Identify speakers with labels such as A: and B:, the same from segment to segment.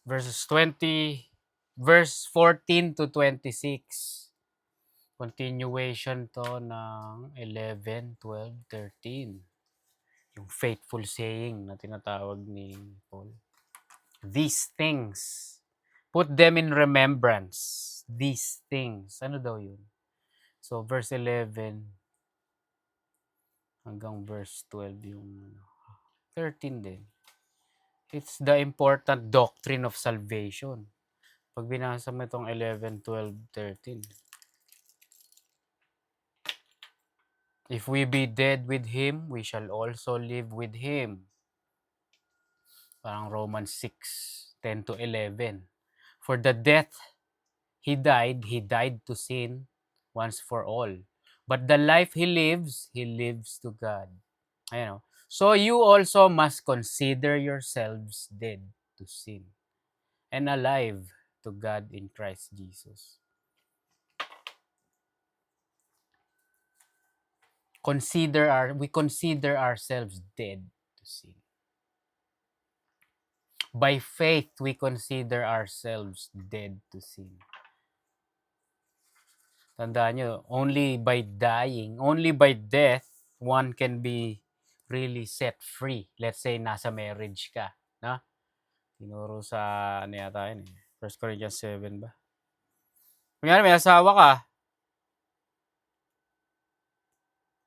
A: verse 14 to 26. Continuation to ng 11, 12, 13. Yung faithful saying na tinatawag ni Paul. These things, put them in remembrance. These things. Ano daw yun? So, verse 11 hanggang verse 12 yung 13 din. It's the important doctrine of salvation. Pag binasa mo itong 11, 12, 13. If we be dead with Him, we shall also live with Him. Parang Romans 6, 10 to 11. For the death He died to sin once for all. But the life He lives to God. Ayan o. So you also must consider yourselves dead to sin and alive to God in Christ Jesus. We consider ourselves dead to sin. By faith, we consider ourselves dead to sin. Tandaan nyo, only by dying, only by death, one can be really set free. Let's say, nasa marriage ka. Na? Tinuro sa, ano yata yun eh, 1 Corinthians 7 ba? Kunyari, may asawa ka.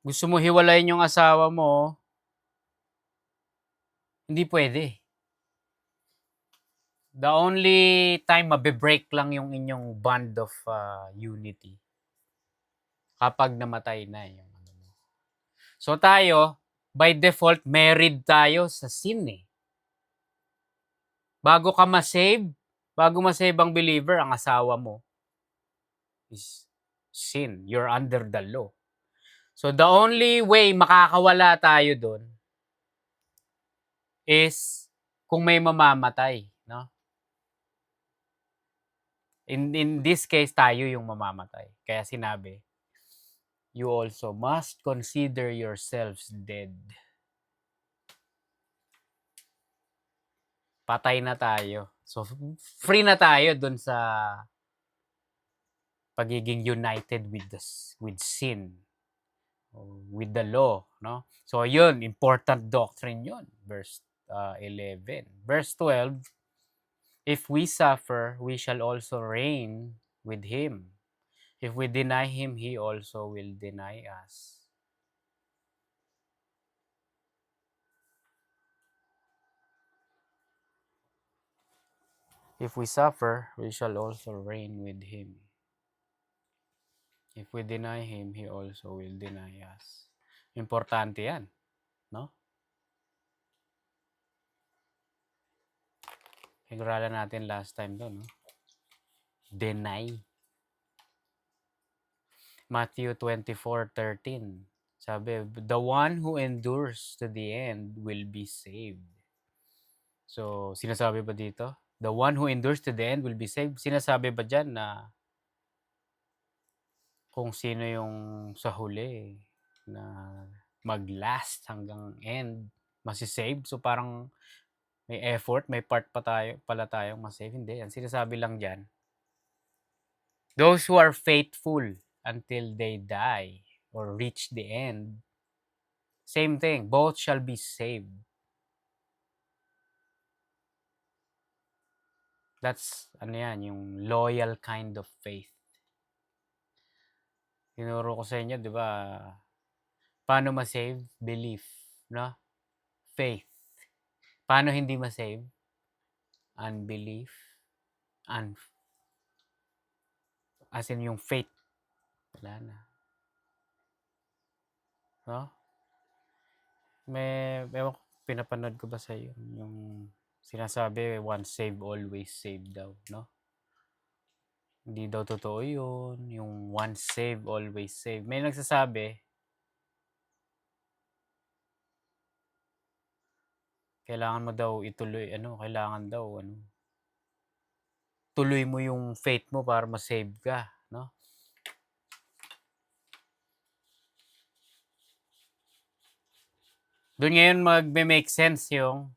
A: Gusto mo hiwalayin yung asawa mo, hindi pwede. The only time mabe-break lang yung inyong bond of unity kapag namatay na yung ano mo. So tayo, by default, married tayo sa sin eh. Bago ma-save ang believer, ang asawa mo is sin. You're under the law. So the only way makakawala tayo doon is kung may mamamatay, no? In this case, tayo yung mamamatay. Kaya sinabi, you also must consider yourselves dead. Patay na tayo. So, free na tayo dun sa pagiging united with sin, with the law, no? So, yun, important doctrine yun. Verse 11. Verse 12, if we suffer, we shall also reign with Him. If we deny Him, He also will deny us. If we suffer, we shall also reign with Him. If we deny Him, He also will deny us. Importante yan, no? Pinag-aralan natin last time to, no? Deny. Matthew 24:13. Sabi, the one who endures to the end will be saved. So, sinasabi ba dito? The one who endures to the end will be saved. Sinasabi ba dyan na kung sino yung sa huli na mag-last hanggang end, masisave? So, parang may effort, may part pa pala tayong masave. Hindi, yan sinasabi lang dyan. Those who are faithful until they die or reach the end, same thing, both shall be saved. That's, ano yan, yung loyal kind of faith. Tinuro ko sa inyo, di ba, paano ma-save? Belief, no? Faith. Paano hindi ma-save? Unbelief. As in yung faith. Wala na. No? Ewan ko, pinapanood ko ba sa iyo yung sinasabi, once saved, always saved daw, no? Hindi daw totoo yun. Yung once saved, always saved. May nagsasabi, kailangan mo daw ituloy, kailangan daw, tuloy mo yung faith mo para ma-save ka, no? Doon ngayon magme-make sense yung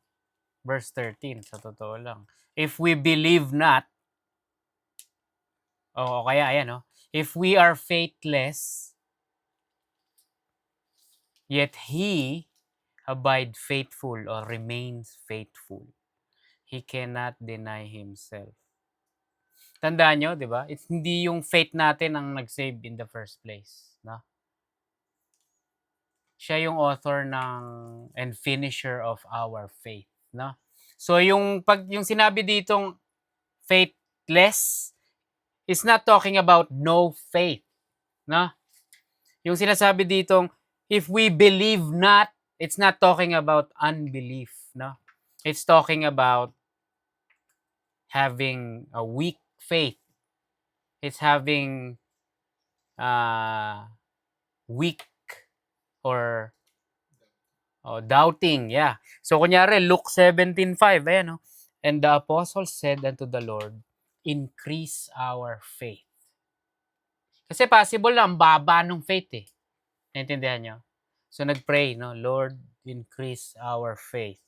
A: Verse 13, sa totoo lang. If we believe not, o kaya ayan, no? If we are faithless, yet He abide faithful or remains faithful. He cannot deny Himself. Tandaan nyo, di ba? It's hindi yung faith natin ang nag-save in the first place. No? Siya yung author ng and finisher of our faith. No? So yung sinabi ditong faithless is not talking about no faith. No? Yung sinasabi ditong if we believe not, it's not talking about unbelief. No? It's talking about having a weak faith. It's having weak or doubting. Yeah. So, kunyari, Luke 17:5, ayan, no? And the apostles said unto the Lord, increase our faith. Kasi possible lang, baba ng faith eh. Naintindihan nyo? So, nagpray, no? Lord, increase our faith.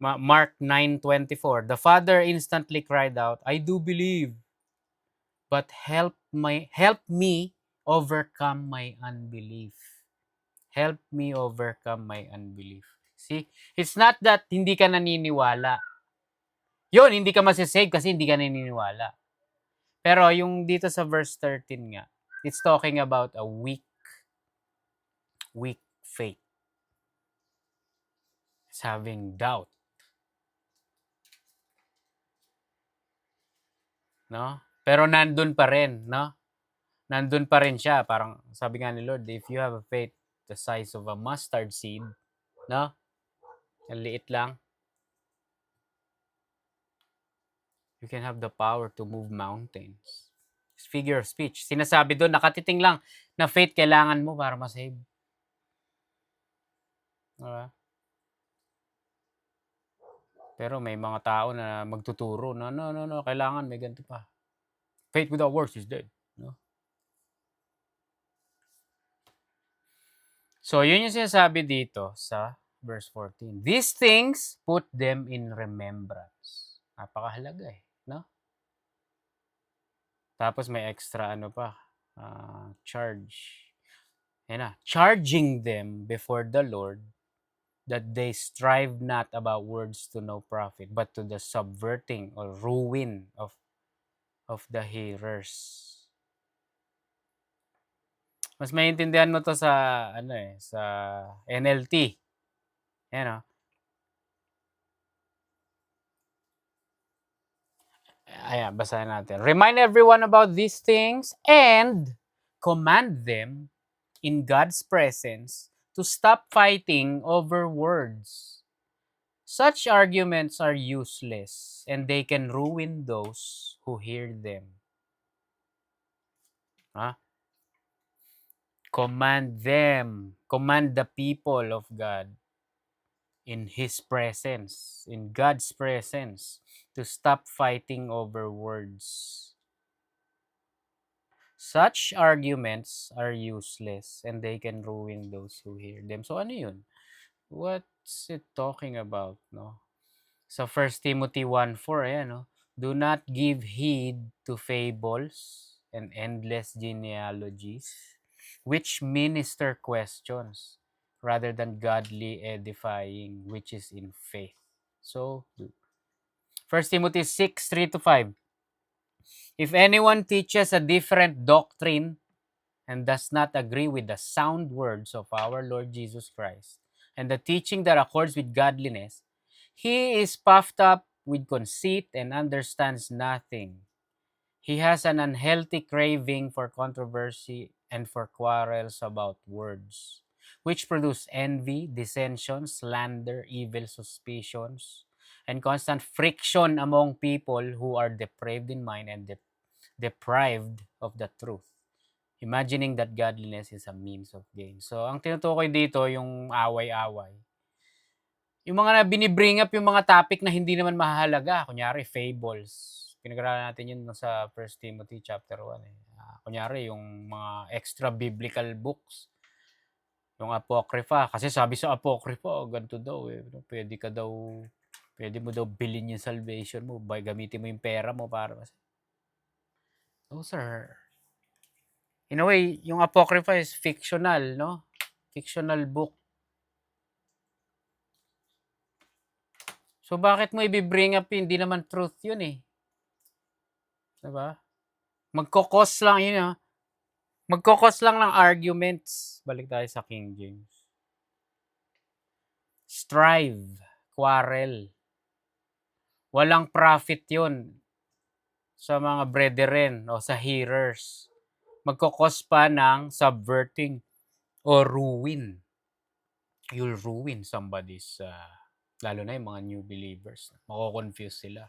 A: Mark 9:24, the father instantly cried out, I do believe, but help me overcome my unbelief. Help me overcome my unbelief. See? It's not that hindi ka naniniwala. Yun, hindi ka masisave kasi hindi ka naniniwala. Pero yung dito sa verse 13 nga, it's talking about a weak faith. It's having doubt. No? Pero nandun pa rin, no? Nandun pa rin siya. Parang sabi nga ni Lord, if you have a faith the size of a mustard seed, no? Ang liit lang. You can have the power to move mountains. It's figure of speech. Sinasabi doon, nakatiting lang na faith kailangan mo para ma-save. Diba? Pero may mga tao na magtuturo na, no, kailangan may ganito pa. Faith without works is dead. No? So, yun yung sinasabi dito sa verse 14. These things, put them in remembrance. Napakahalaga eh. No? Tapos may extra ano pa, charge. Yan na. Charging them before the Lord that they strive not about words to no profit, but to the subverting or ruin of the hearers. Mas maintindihan mo to sa sa NLT. Ayan, ayan, basahin natin. Remind everyone about these things and command them in God's presence to stop fighting over words. Such arguments are useless and they can ruin those who hear them. Command them, command the people of God in His presence, in God's presence, to stop fighting over words. Such arguments are useless and they can ruin those who hear them. So ano yun? What's it talking about, no? So 1 Timothy 1:4, ayan, no? Do not give heed to fables and endless genealogies, which minister questions rather than godly edifying, which is in faith. So, 1 Timothy 6:3-5. If anyone teaches a different doctrine and does not agree with the sound words of our Lord Jesus Christ and the teaching that accords with godliness, he is puffed up with conceit and understands nothing. He has an unhealthy craving for controversy and for quarrels about words, which produce envy, dissension, slander, evil suspicions, and constant friction among people who are depraved in mind and deprived of the truth, imagining that godliness is a means of gain. So, ang tinutukoy dito, yung away-away. Yung mga binibring up yung mga topic na hindi naman mahalaga. Kunyari, fables. Pinag-aralan natin yun sa 1 Timothy chapter 1. Kunyari, yung mga extra biblical books. Yung Apocrypha, kasi sabi sa Apocrypha, ganito daw eh, pwede mo daw bilhin yung salvation mo, gamitin mo yung pera mo para those are, in a way, yung Apocrypha is fictional, no? Fictional book. So, bakit mo i-bring up yun? Hindi naman truth yun eh. Diba? Magkokos lang yun, ha? Magkokos lang ng arguments. Balik tayo sa King James. Strive, quarrel. Walang profit yun sa mga brethren o sa hearers. Magkokos pa ng subverting or ruin. You'll ruin somebody's, lalo na yung mga new believers. Mako-confuse sila.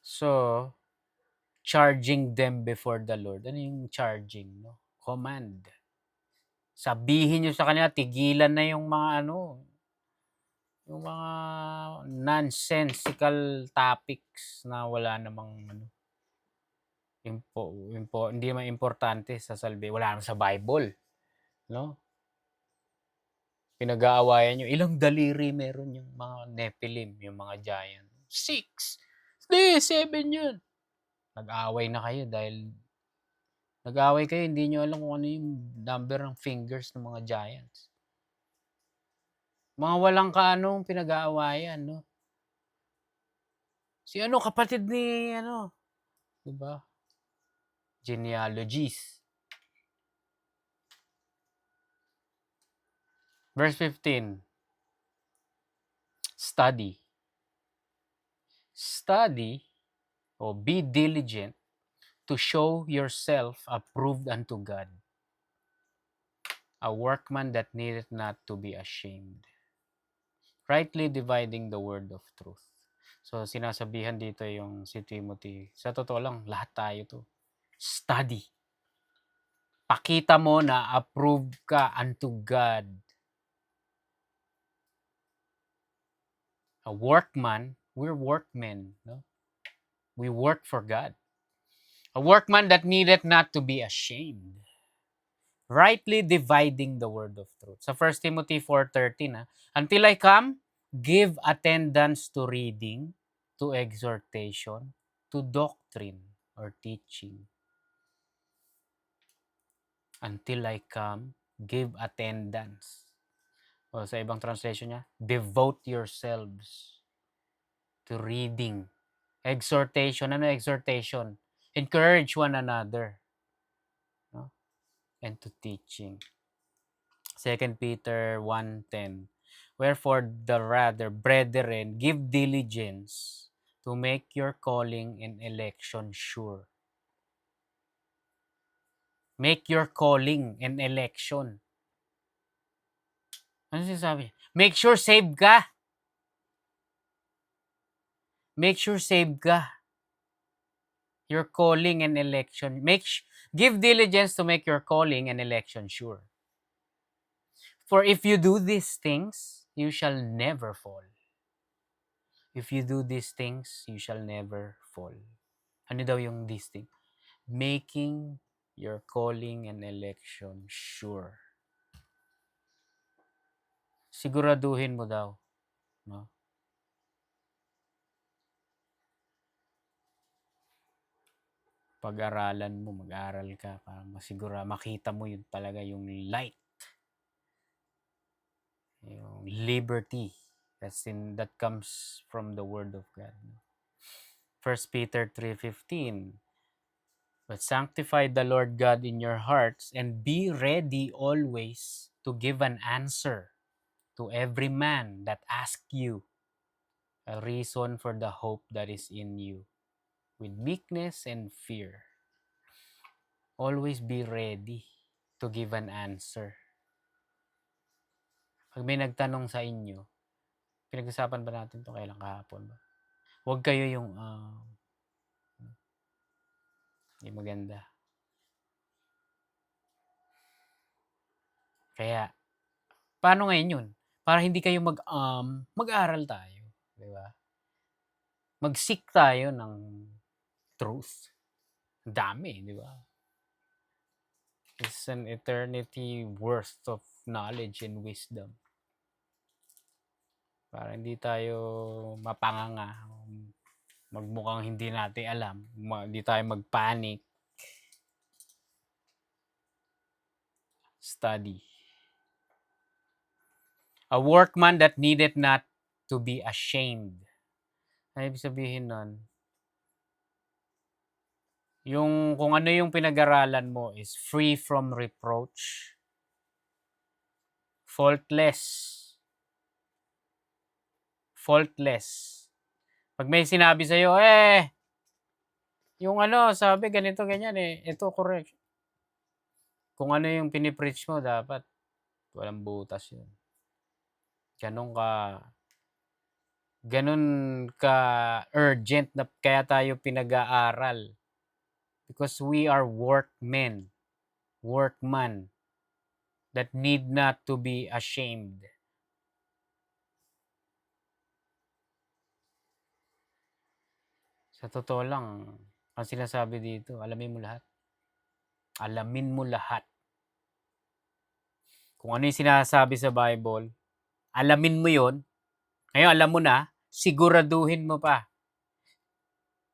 A: So, charging them before the Lord. Ano yung charging? No? Command. Sabihin nyo sa kanila, tigilan na yung mga yung mga nonsensical topics na wala namang hindi naman importante sa wala naman sa Bible, no? Pinag-aawayan nyo, ilang daliri meron yung mga Nephilim, yung mga giant? 6. Hindi, 7 yun. Nag-away na kayo dahil nag-away kayo, hindi nyo alam kung ano yung number ng fingers ng mga giants. Mga walang kaanong pinag-aawayan, no? Si kapatid ni diba? Genealogies. Verse 15. Study. Study or be diligent to show yourself approved unto God, a workman that needeth not to be ashamed, rightly dividing the word of truth. So, sinasabihan dito yung si Timothy. Sa totoo lang, lahat tayo to. Study. Pakita mo na approved ka unto God. A workman, we're workmen. No? We work for God. A workman that needeth not to be ashamed. Rightly dividing the word of truth. Sa 1 Timothy 4:13, until I come, give attendance to reading, to exhortation, to doctrine or teaching. Until I come, give attendance. O sa ibang translation niya, devote yourselves to reading. Exhortation. Ano exhortation? Encourage one another. No? And to teaching. 2 Peter 1:10. Wherefore the rather, brethren, give diligence to make your calling and election sure. Make your calling and election. Ano sinasabi? Make sure saved ka. Make sure saved ka. Your calling and election. Give diligence to make your calling and election sure. For if you do these things, you shall never fall. If you do these things, you shall never fall. Ano daw yung these things? Making your calling and election sure. Siguraduhin mo daw, no? Pag-aralan mo, mag-aral ka para makita mo yun talaga yung light. Yung liberty that comes from the word of God. 1 Peter 3:15. But sanctify the Lord God in your hearts and be ready always to give an answer to every man that asks you a reason for the hope that is in you, with meekness and fear. Always be ready to give an answer. Pag may nagtanong sa inyo, pinag-usapan ba natin ito kailan kahapon ba? Huwag kayo yung hindi maganda. Kaya, paano ngayon yun? Para hindi kayo mag-aral tayo. Di ba? Mag-seek tayo ng truth. Dami, di ba? It's an eternity worth of knowledge and wisdom. Para hindi tayo mapanganga, magmukhang hindi natin alam, hindi tayo magpanic. Study. A workman that needed not to be ashamed. Ano ibig sabihin nun? Yung kung ano yung pinag-aralan mo is free from reproach, faultless. Faultless. Pag may sinabi sa'yo, yung ano, sabi ganito, ganyan ito correct. Kung ano yung pinipreach mo, dapat walang butas yun. Ganun ka urgent na kaya tayo pinag-aaral. Because we are workman that need not to be ashamed. Sa totoo lang, ang sinasabi dito, alamin mo lahat. Alamin mo lahat. Kung ano yung sinasabi sa Bible, alamin mo yon. Ngayon, alam mo na, siguraduhin mo pa.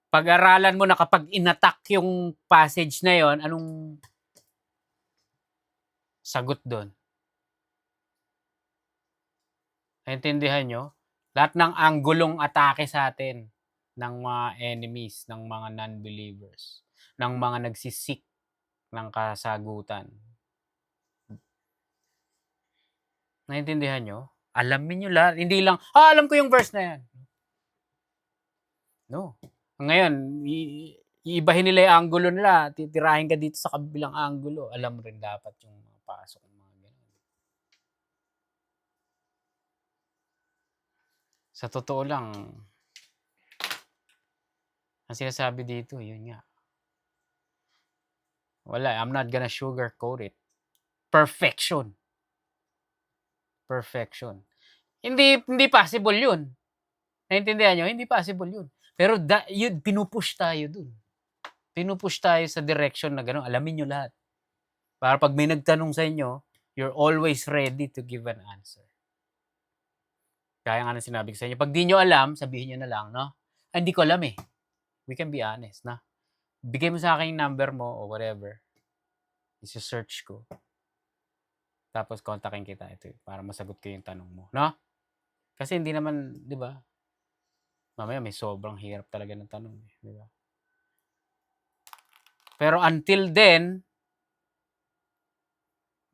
A: Pag-aralan mo na kapag inattack yung passage na yon, anong sagot doon? Naintindihan nyo? Lahat ng anggulong atake sa atin ng mga enemies, ng mga non-believers, ng mga nagsisik ng kasagutan. Naintindihan nyo? Alamin nyo lahat. Hindi lang, alam ko yung verse na yan. No. Ngayon, iibahin nila yung angulo nila. Titirahin ka dito sa kabilang angulo. Alam mo rin dapat yung mga pasok ng mga ganun. Sa totoo lang, ang sinasabi dito, yun nga. Wala, I'm not gonna sugarcoat it. Perfection. Perfection. Hindi possible yun. Naintindihan nyo? Hindi possible yun. Pero yun, pinupush tayo dun. Pinupush tayo sa direction na gano'n. Alamin nyo lahat. Para pag may nagtanong sa inyo, you're always ready to give an answer. Kaya nga na sinabi ko sa inyo, pag di nyo alam, sabihin nyo na lang, no? Hindi ko alam eh. We can be honest, na? Bigay mo sa akin yung number mo o whatever. Isi-search ko. Tapos kontakin kita ito para masagot ko yung tanong mo, no? Kasi hindi naman, di ba? Mamaya may sobrang hirap talaga ng tanong, di ba? Pero until then,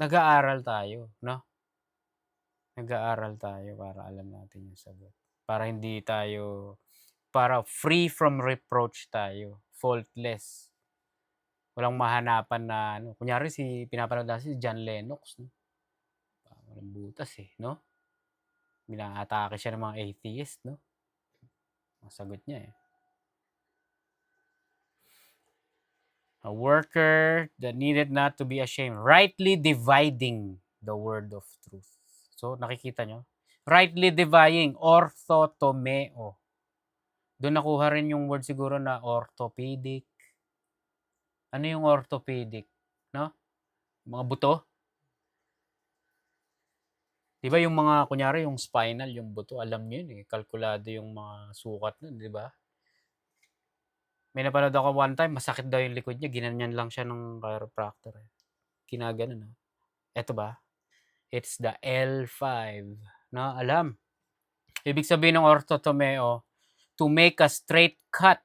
A: nag-aaral tayo, no? Nag-aaral tayo para alam natin yung sagot. Para hindi tayo, para free from reproach tayo. Faultless. Walang mahanapan na, ano. Kunyari pinapanood natin si John Lennox, no? Walang butas no? Binaatake siya ng mga atheist, no? Ang sagot niya A worker that needed not to be ashamed, rightly dividing the word of truth. So, nakikita nyo? Rightly dividing, orthotomeo. Doon nakuha rin yung word siguro na orthopedic. Ano yung orthopedic? No? Mga buto? Di ba yung mga, kunyari, yung spinal, yung buto, alam nyo yun kalkulado yung mga sukat nun, di ba? May napanood ako one time, masakit daw yung likod niya, ginanyan lang siya ng chiropractor. Kinaganon, no? Eto ba? It's the L5. No, alam. Ibig sabihin ng orthotomeo, to make a straight cut,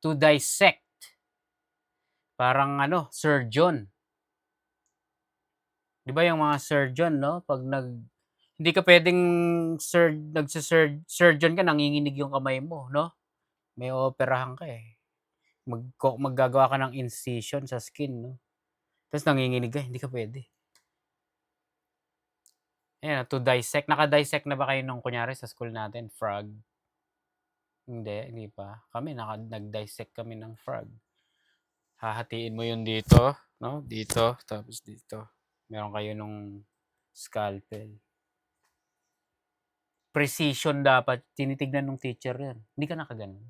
A: to dissect. Parang surgeon. 'Di ba yung mga surgeon, no? Pag hindi ka pwedeng surgeon ka, nanginginig yung kamay mo, no? May ooperahan ka maggagawa ka ng incision sa skin, no? Tapos nanginginig ka, hindi ka pwede. Ayan, to dissect. Naka-dissect na ba kayo nung kunyari sa school natin, frog? Hindi pa. Kami, nag-dissect kami ng frog. Hahatiin mo yun dito, no? Dito, tapos dito. Meron kayo nung scalpel. Precision dapat. Tinitignan ng teacher yan. Hindi ka nakaganon.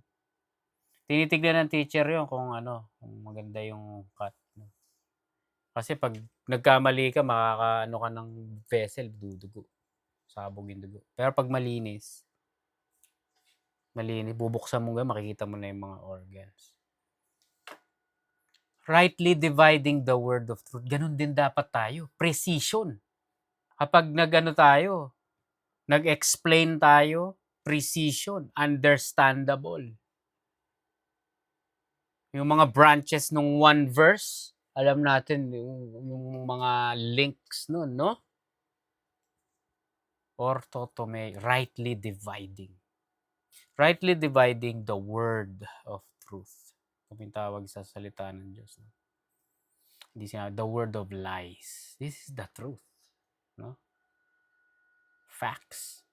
A: Tinitignan ng teacher yun kung kung maganda yung cut. Kasi 'pag nagkamali ka makakaano ka ng vessel, dudugo. Sabog yung dugo. Pero 'pag malinis, bubuksan mo makikita mo na yung mga organs. Rightly dividing the word of truth. Ganun din dapat tayo. Precision. Kapag tayo, nag-explain tayo, precision, understandable. Yung mga branches ng one verse, alam natin yung mga links nun, no? Orthotomai, rightly dividing. Rightly dividing the word of truth. Kung tawag sa salita ng Diyos. No? Hindi sinabi, the word of lies. This is the truth. No? Facts.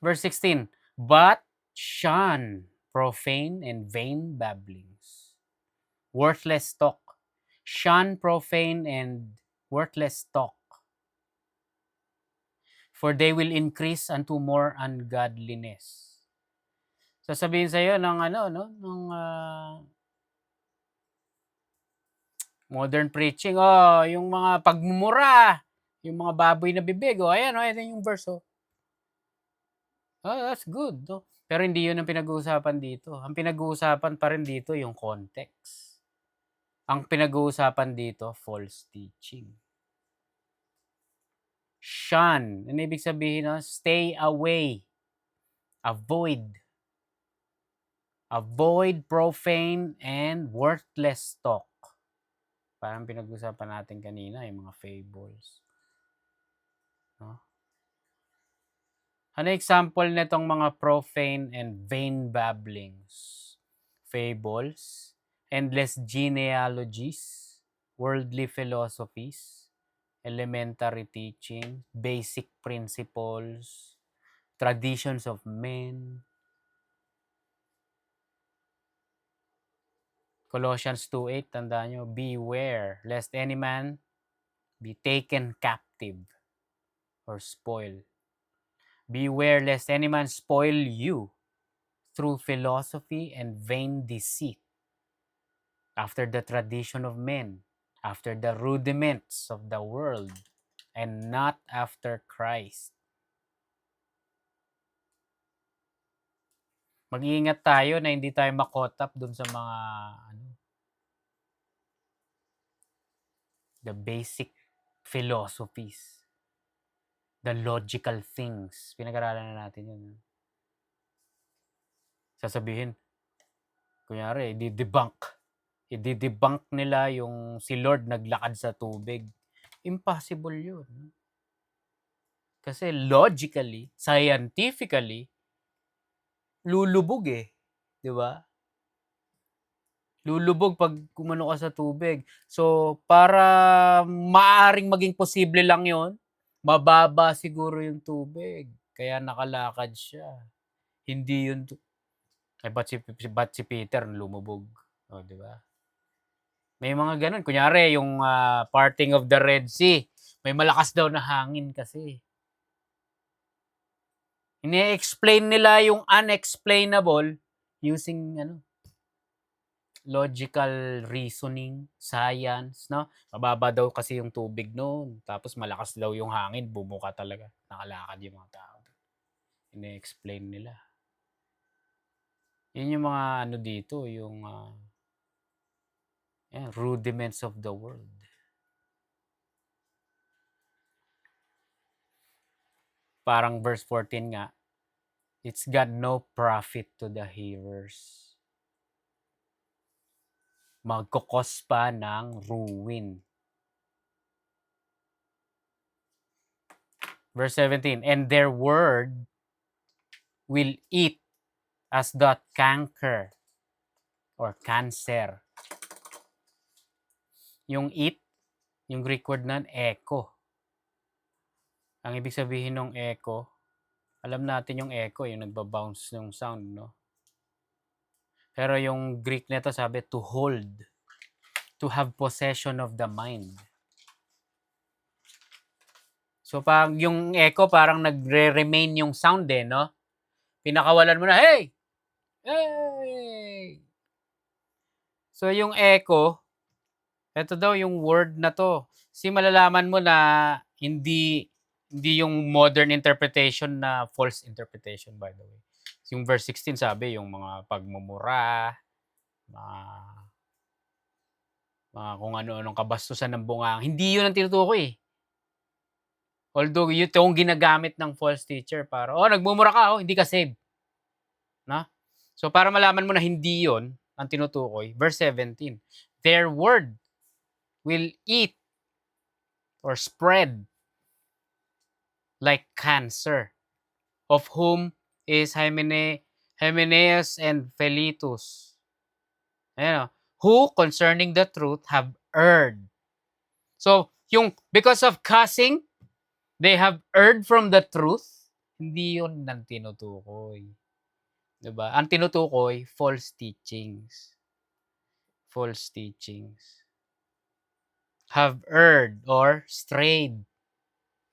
A: Verse 16, but shun profane and vain babblings, worthless talk. Shun profane and worthless talk, for they will increase unto more ungodliness. Sasabihin sa iyo ng modern preaching, yung mga pagmumura, yung mga baboy na bibig, ayan, ito yung verse, that's good, no? Pero hindi yun ang pinag-uusapan dito. Ang pinag-uusapan pa rin dito yung context. Ang pinag-uusapan dito, false teaching. Shun. Ano ibig sabihin? No? Stay away. Avoid. Avoid profane and worthless talk. Parang pinag-usapan natin kanina, yung mga fables. No? Ano example nitong mga profane and vain babblings? Fables, endless genealogies, worldly philosophies, elementary teaching, basic principles, traditions of men. Colossians 2:8, tandaan nyo, beware lest any man be taken captive or spoil. Beware lest any man spoil you through philosophy and vain deceit, after the tradition of men, after the rudiments of the world, and not after Christ. Mag-iingat tayo na hindi tayo makotap dun sa mga the basic philosophies, the logical things. Pinag-aralan na natin yun. Sasabihin, kunyari, i-debunk nila yung si Lord naglakad sa tubig. Impossible yun. Kasi logically, scientifically, lulubog di ba? Lulubog pag kumano ka sa tubig. So, para maaring maging posible lang yon, mababa siguro yung tubig. Kaya nakalakad siya. Hindi yun, ba't si Peter lumubog? Di ba? May mga ganun. Kunyari, yung parting of the Red Sea, may malakas daw na hangin kasi. Ini-explain nila yung unexplainable using logical reasoning, science, no? Mababa daw kasi yung tubig noon. Tapos malakas daw yung hangin, bumuka talaga. Nakalakad yung mga tao. Ini-explain nila. Yun yung mga dito, yung rudiments of the world. Parang verse 14 nga, it's got no profit to the hearers. Magkukos pa ng ruin. Verse 17, and their word will eat as doth canker or cancer. Yung eat, yung Greek word nun, echo. Ang ibig sabihin ng echo, alam natin yung echo, yung nagbabounce yung sound, no? Pero yung Greek nito sabi, to hold, to have possession of the mind. So, pag yung echo, parang nagre-remain yung sound no? Pinakawalan mo na, hey! Hey! So, yung echo, Ito daw yung word na 'to. Kasi malalaman mo na hindi hindi yung modern interpretation na false interpretation, by the way. Yung verse 16 sabi yung mga pagmumura, mga kung ano-anong kabastusan ng bunga. Hindi yun ang tinutukoy, eh. Although yung ginagamit ng false teacher para, "Oh, nagmumura ka, oh, hindi ka saved." 'No? So, para malaman mo na hindi yun ang tinutukoy, verse 17, "Their word will eat or spread like cancer, of whom is Hymenaeus and Philetus." Ayan, oh, "Who concerning the truth have erred." So, yung because of cussing, they have erred from the truth, hindi yun ang tinutukoy, 'di ba? Ang tinutukoy, false teachings. False teachings. Have erred or strayed,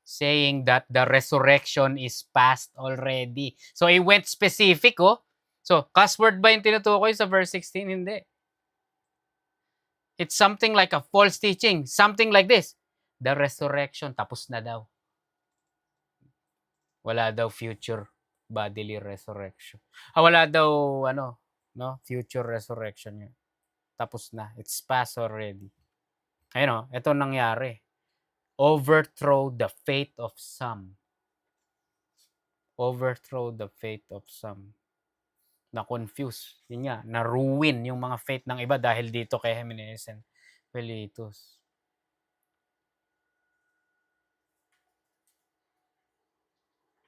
A: saying that the resurrection is past already. So, it went specific, oh. So, cuss word ba yung tinutukoy sa verse 16? Hindi. It's something like a false teaching. Something like this. The resurrection, tapos na daw. Wala daw future bodily resurrection. Wala daw, ano, no? Future resurrection yun. Tapos na. It's past already. Ayun, oh. Ito nangyari. Overthrow the faith of some. Overthrow the faith of some. Na-confuse. Yun nga, na-ruin yung mga faith ng iba dahil dito kay Hymenaeus and Philetus.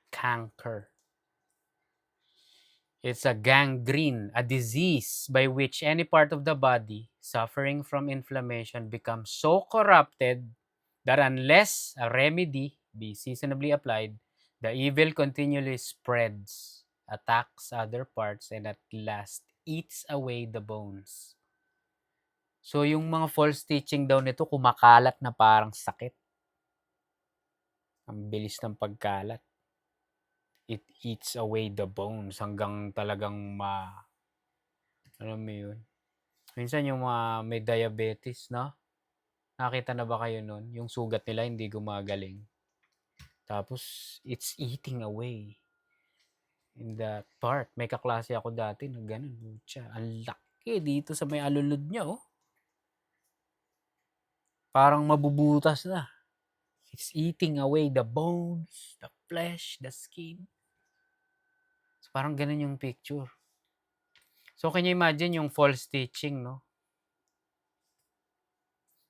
A: Canker. It's a gangrene, a disease by which any part of the body suffering from inflammation becomes so corrupted that unless a remedy be seasonably applied, the evil continually spreads, attacks other parts, and at last eats away the bones. So, yung mga false teaching daw nito kumakalat na parang sakit. Ang bilis ng pagkalat. It eats away the bones hanggang talagang alam mo yun? Minsan yung mga may diabetes, no? Nakita na ba kayo nun? Yung sugat nila hindi gumagaling. Tapos, it's eating away in that part. May kaklase ako dati na ganun. Ang laki dito sa may alulod niya, oh. Parang mabubutas na. It's eating away the bones, the flesh, the skin. So, parang ganun yung picture. So, can you imagine yung false teaching, no?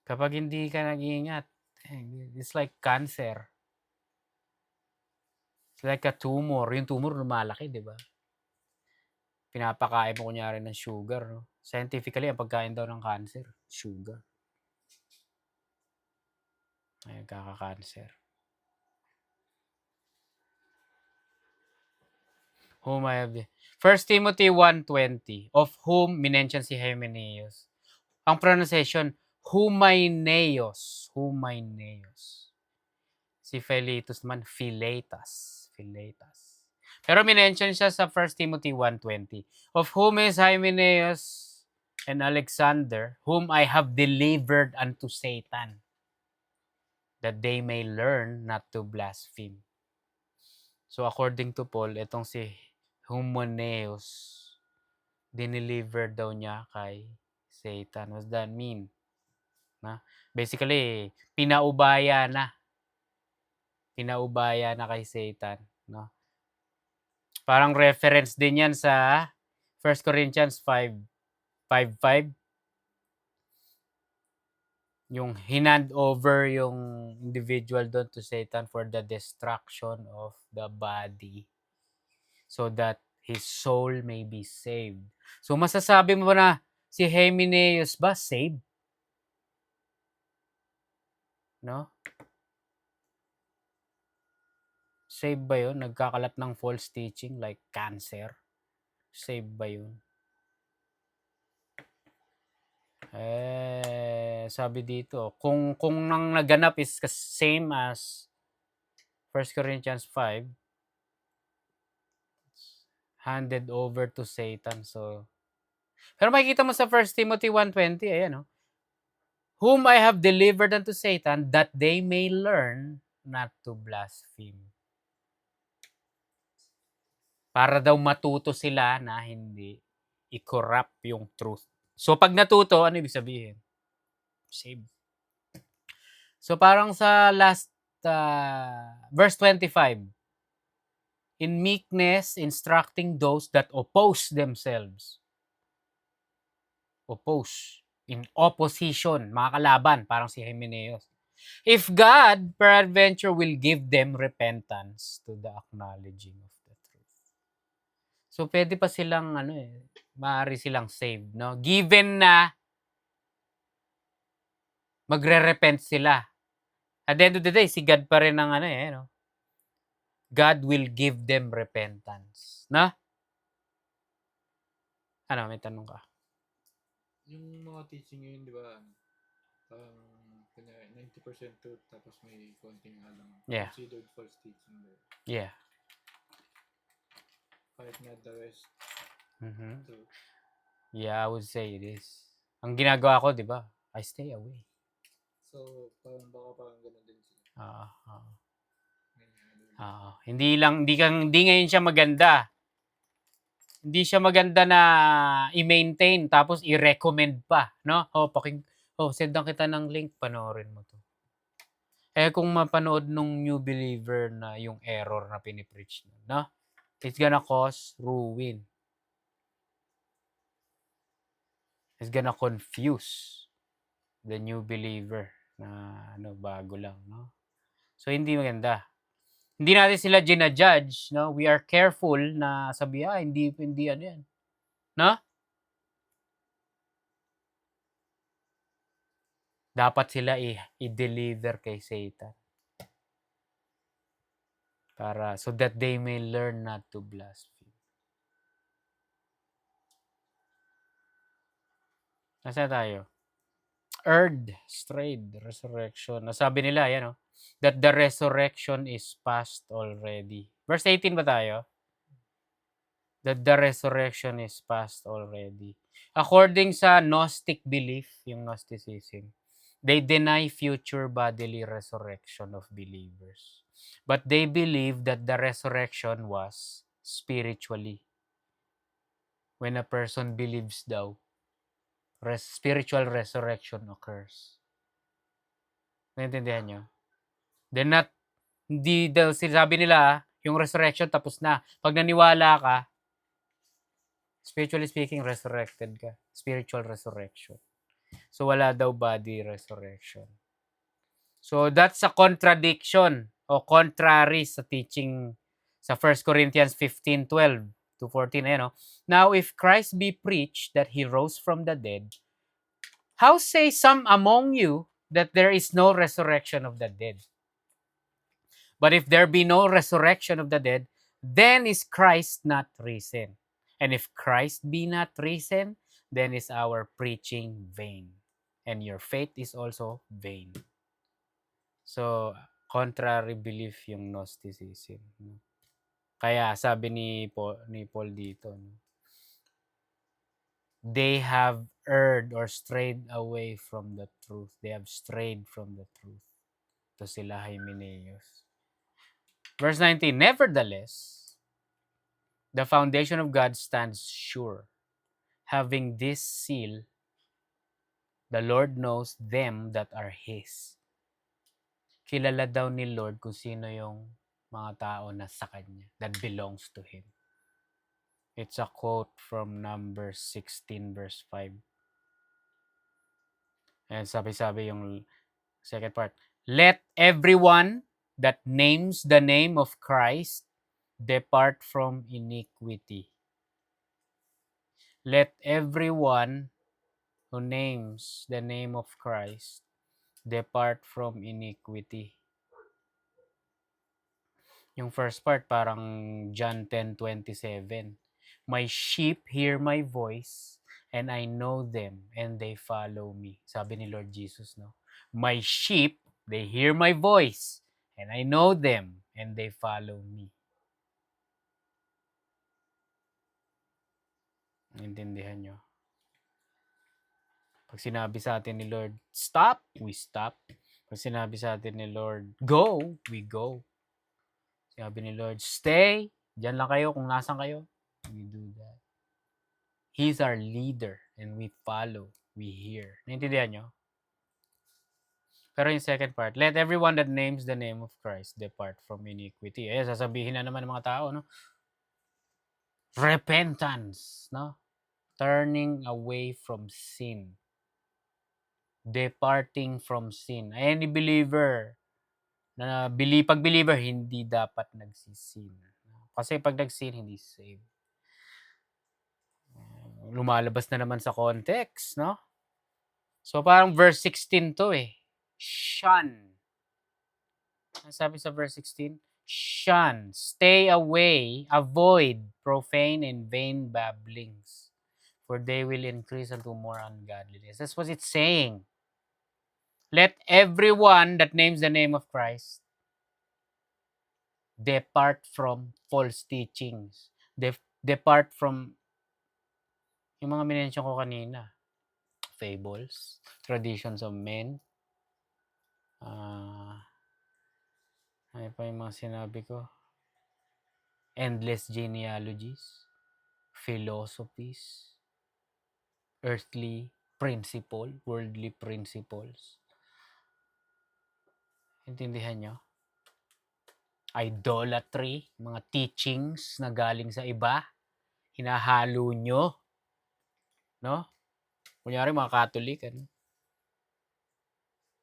A: Kapag hindi ka nag-iingat, it's like cancer. It's like a tumor. Yung tumor lumalaki, di ba? Pinapakain mo kunyari ng sugar, no? Scientifically, ang pagkain daw ng cancer, sugar. Ay, kaka-cancer. Whom I have 1 Timothy 1:20, of whom minention si Hymenaeus. Ang pronunciation, Humaneos. Humaneos. Si Philetus naman, Philetas. Philetas. Pero minention siya sa 1 Timothy 1:20. Of whom is Hymenaeus and Alexander, whom I have delivered unto Satan, that they may learn not to blaspheme. So according to Paul, itong si Humaneus, dineliver daw niya kay Satan. What does that mean? Na? Basically, pinaubaya na. Pinaubaya na kay Satan. No? Parang reference din yan sa 1 Corinthians 5:5. Yung hinand over yung individual doon to Satan for the destruction of the body, so that his soul may be saved. So masasabi mo ba na si Hymenaeus ba saved? No? Saved ba yun? Nagkakalat ng false teaching like cancer? Saved ba yun? Sabi dito, kung nang naganap is same as 1 Corinthians 5, handed over to Satan. So, pero makikita mo sa 1 Timothy 1:20, ayan, oh. whom I have delivered unto Satan, that they may learn not to blaspheme. Para daw matuto sila na hindi i-corrupt yung truth. So pag natuto, ano ibig sabihin? Save. So parang sa last verse 25, in meekness, instructing those that oppose themselves. Oppose. In opposition, mga kalaban, parang si Hymenaeus. If God, peradventure, will give them repentance to the acknowledging of the truth. So, pwede pa silang, maaari silang saved, no? Given na magre-repent sila. At the end of the day, si God pa rin ang no? God will give them repentance. Na? Ano, may tanong ka?
B: Yung mga teaching ngayon, di ba, parang 90% truth tapos may konting halang.
A: Yeah.
B: Considered false teaching.
A: Yeah.
B: Kahit not the rest. Truth.
A: Yeah, I would say it is. Ang ginagawa ko, di ba? I stay away.
B: So, parang ganun din sila.
A: Hindi ngayon siya maganda. Hindi siya maganda na i-maintain tapos i-recommend pa, no? Sendan kita ng link, panoorin mo to. Kung mapanood nung new believer na yung error na pinipreach, no? It's gonna cause ruin. It's gonna confuse the new believer na bago lang, no? So hindi maganda. Hindi natin sila ginajudge, no? We are careful na sabi, hindi ano yan. No? Dapat sila i-deliver kay Satan. So that they may learn not to blaspheme. Nasa tayo? Earth, strayed, resurrection. Nasabi nila, that the resurrection is past already. Verse 18 ba tayo? That the resurrection is past already. According sa Gnostic belief, yung Gnosticism, they deny future bodily resurrection of believers. But they believe that the resurrection was spiritually. When a person believes daw, spiritual resurrection occurs. Naintindihan nyo? Hindi daw sinasabi nila, yung resurrection tapos na. Pag naniwala ka, spiritually speaking, resurrected ka. Spiritual resurrection. So, wala daw body resurrection. So, that's a contradiction o contrary sa teaching sa 1 Corinthians 15:12 to 14. Now, if Christ be preached that He rose from the dead, how say some among you that there is no resurrection of the dead? But if there be no resurrection of the dead, then is Christ not risen. And if Christ be not risen, then is our preaching vain. And your faith is also vain. So, contrary belief yung Gnosticism. Kaya sabi ni Paul dito, they have erred or strayed away from the truth. They have strayed from the truth. Ito sila Hymenaeus. Verse 19, nevertheless, the foundation of God stands sure. Having this seal, the Lord knows them that are His. Kilala daw ni Lord kung sino yung mga tao na sa Kanya, that belongs to Him. It's a quote from Numbers 16 verse 5. And sabi yung second part, let everyone that names the name of Christ depart from iniquity. Let everyone who names the name of Christ depart from iniquity. Yung first part parang John 10:27. My sheep hear my voice and I know them and they follow me. Sabi ni Lord Jesus, no? My sheep, they hear my voice and I know them and they follow me. Intindihan nyo? Pag sinabi sa atin ni Lord, stop, we stop. Pag sinabi sa atin ni Lord, go, we go. Sinabi ni Lord, stay, diyan lang kayo kung nasan kayo. We do that. He's our leader and we follow, we hear. Naintindihan nyo? Pero yung second part, let everyone that names the name of Christ depart from iniquity. Sasabihin na naman ng mga tao, no? Repentance, no? Turning away from sin. Departing from sin. Any believer na pag believer, hindi dapat nagsisin. Kasi pag nagsin, hindi saved. Lumalabas na naman sa context, no? So, parang verse 16 to eh. Shun. Ang sabi sa verse 16? Shun. Stay away. Avoid profane and vain babblings. For they will increase unto more ungodliness. That's what it's saying. Let everyone that names the name of Christ depart from false teachings. Depart from yung mga minention ko kanina. Fables, traditions of men. Ano pa yung mga sinabi ko? Endless genealogies, philosophies, earthly principle, worldly principles. Intindihan nyo? Idolatry, mga teachings na galing sa iba, hinahalo nyo. No? Kunyari mga Catholic, ano?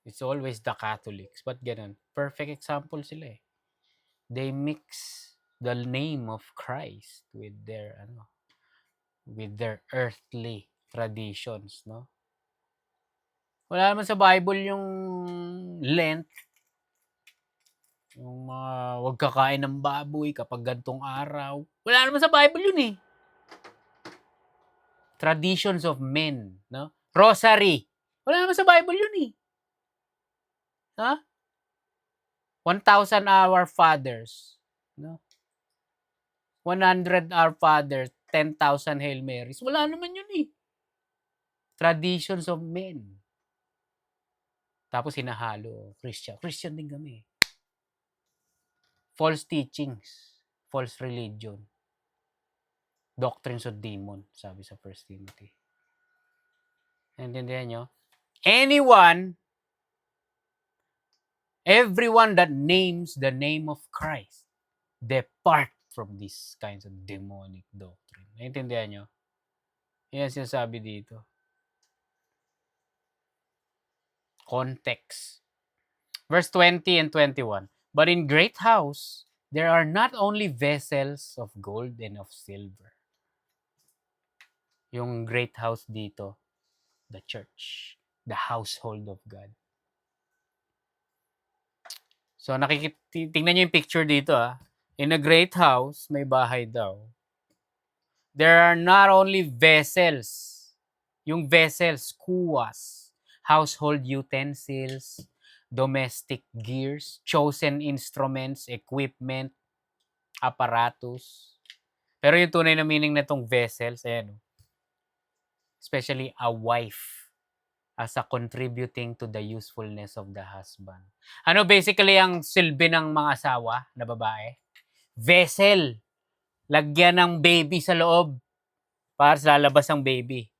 A: It's always the Catholics. But ganun. Perfect example sila eh. They mix the name of Christ with their earthly traditions, no? Wala naman sa Bible yung Lent, yung wag kakain ng baboy kapag gantong araw. Wala naman sa Bible yun eh. Traditions of men, no? Rosary. Wala naman sa Bible yun eh. Ha? 1,000 Our Fathers, no? 100 Our Fathers, 10,000 Hail Marys. Wala naman yun eh. Traditions of men. Tapos hinahalo, Christian. Christian din kami. False teachings, false religion, doctrines of demon, sabi sa 1 Timothy. Naintindihan nyo? Everyone that names the name of Christ, depart from these kinds of demonic doctrine. Naintindihan nyo? Yan sinasabi dito. Context. Verse 20 and 21. But in great house, there are not only vessels of gold and of silver. Yung great house dito, the church, the household of God. So, tingnan nyo yung picture dito ah. In a great house, may bahay daw. There are not only vessels. Yung vessels, kuwas, household utensils, domestic gears, chosen instruments, equipment, apparatus. Pero yung tunay na meaning na itong vessels, ayan, especially a wife as a contributing to the usefulness of the husband. Ano basically ang silbi ng mga asawa na babae? Vessel. Lagyan ng baby sa loob para sa lalabas ang baby.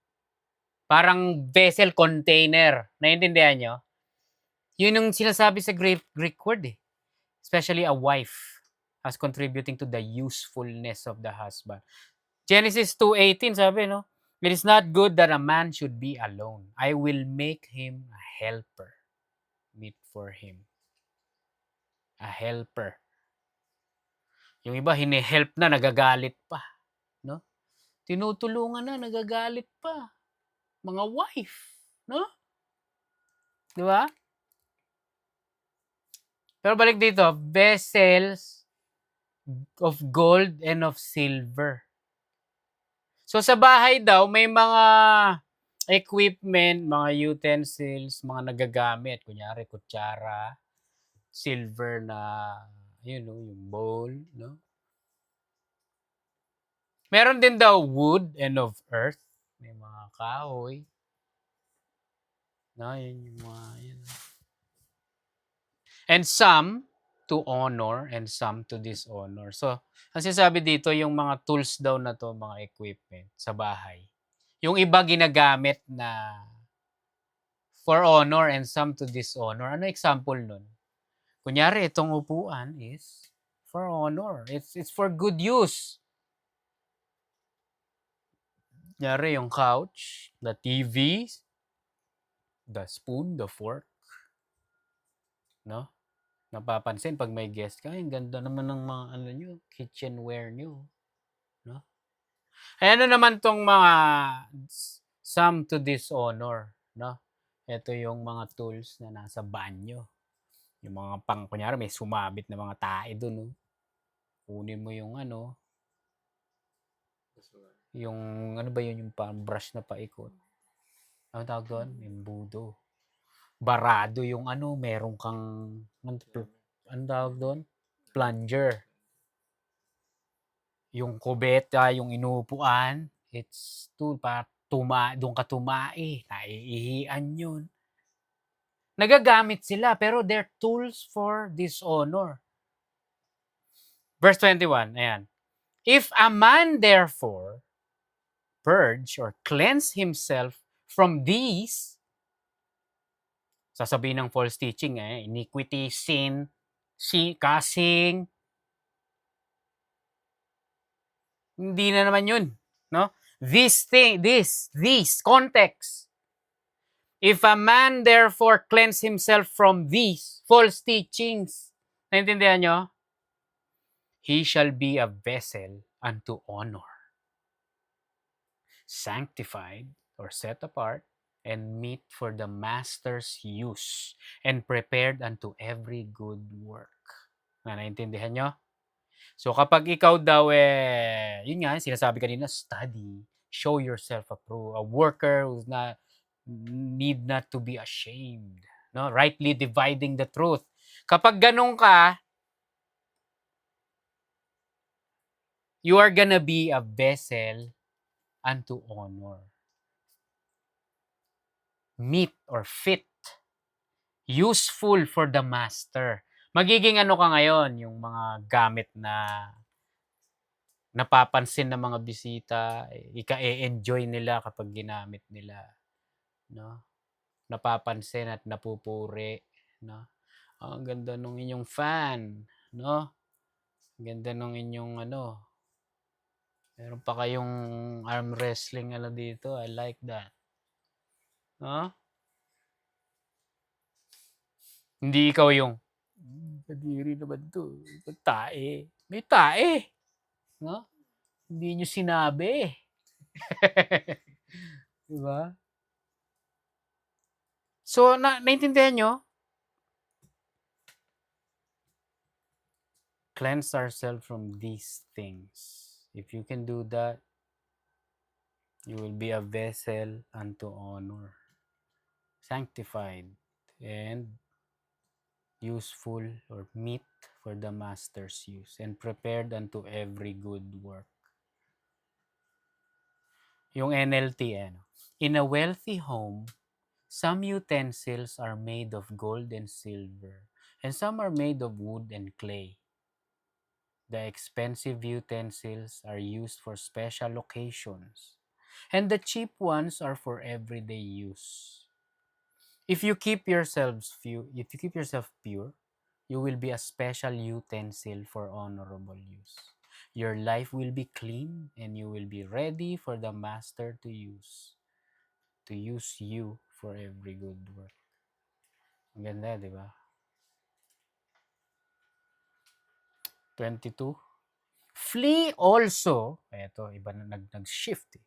A: Parang vessel container. Naiintindihan nyo? Yun yung sinasabi sa Greek word eh. Especially a wife as contributing to the usefulness of the husband. Genesis 2:18 sabi, no? It is not good that a man should be alone. I will make him a helper meet for him. A helper. Yung iba, hine-help na, nagagalit pa. No? Tinutulungan na, nagagalit pa. Mga wife. No? Di ba? Pero balik dito, vessels of gold and of silver. So sa bahay daw, may mga equipment, mga utensils, mga nagagamit. Kunyari, kutsara, silver na, yung bowl, no? Meron din daw wood and of earth. May mga kahoy. No, yun yung mga, yun. And some to honor and some to dishonor. So, ang sinasabi dito, yung mga tools daw na to, mga equipment sa bahay. Yung iba ginagamit na for honor and some to dishonor. Ano example nun? Kunyari, itong upuan is for honor. It's for good use. Kunyari, yung couch, the TV, the spoon, the fork. No? Napapansin pag may guest ka, ang ganda naman ng mga ano nyo, kitchenware nyo. No? Ay ano naman tong mga some to dishonor, no? Ito yung mga tools na nasa banyo. Yung mga kunyari may sumabit na mga tae doon, no? Kunin mo yung ano, yung ano ba yun, yung brush na paikot. Ano tawag doon? Yung budo. Barado yung ano, meron kang ano tawag doon? Plunger. Yung kubeta, yung inuupuan, it's tool para doon ka tumae, naiihian yun. Nagagamit sila pero they're tools for dishonor. Verse 21, ayan. If a man therefore purge or cleanse himself from these, sasabihin ng false teaching, iniquity, sin, cussing, hindi na naman yun, no? This context. If a man therefore cleanse himself from these false teachings, naintindihan nyo? He shall be a vessel unto honor, sanctified or set apart, and meet for the master's use, and prepared unto every good work. Naintindihan nyo? So kapag ikaw daw yun nga, sinasabi kanina, study, show yourself approved, a worker who's not need not to be ashamed, no? Rightly dividing the truth. Kapag ganun ka, you are gonna be a vessel unto honor. Meet or fit. Useful for the master. Magiging ano ka ngayon, yung mga gamit na napapansin ng mga bisita, ika-enjoy nila kapag ginamit nila, no? Napapansin at napupuri, no? Ang ganda nung inyong fan, no? Ang ganda nung inyong ano. Meron pa kayong arm wrestling ano dito. I like that. No? Hindi ikaw yung kadiri naman to. Tae. May tae. No? Hindi nyo sinabi. Diba? So, naintindihan nyo? Cleanse ourselves from these things. If you can do that, you will be a vessel unto honor, sanctified, and useful or meet for the master's use, and prepared unto every good work. Yung NLT, in a wealthy home, some utensils are made of gold and silver, and some are made of wood and clay. The expensive utensils are used for special occasions, and the cheap ones are for everyday use. If you keep yourself pure, you will be a special utensil for honorable use. Your life will be clean, and you will be ready for the master to use you for every good work. Ang ganda, di ba? 22. Flee also, eto, iba na nag-shift.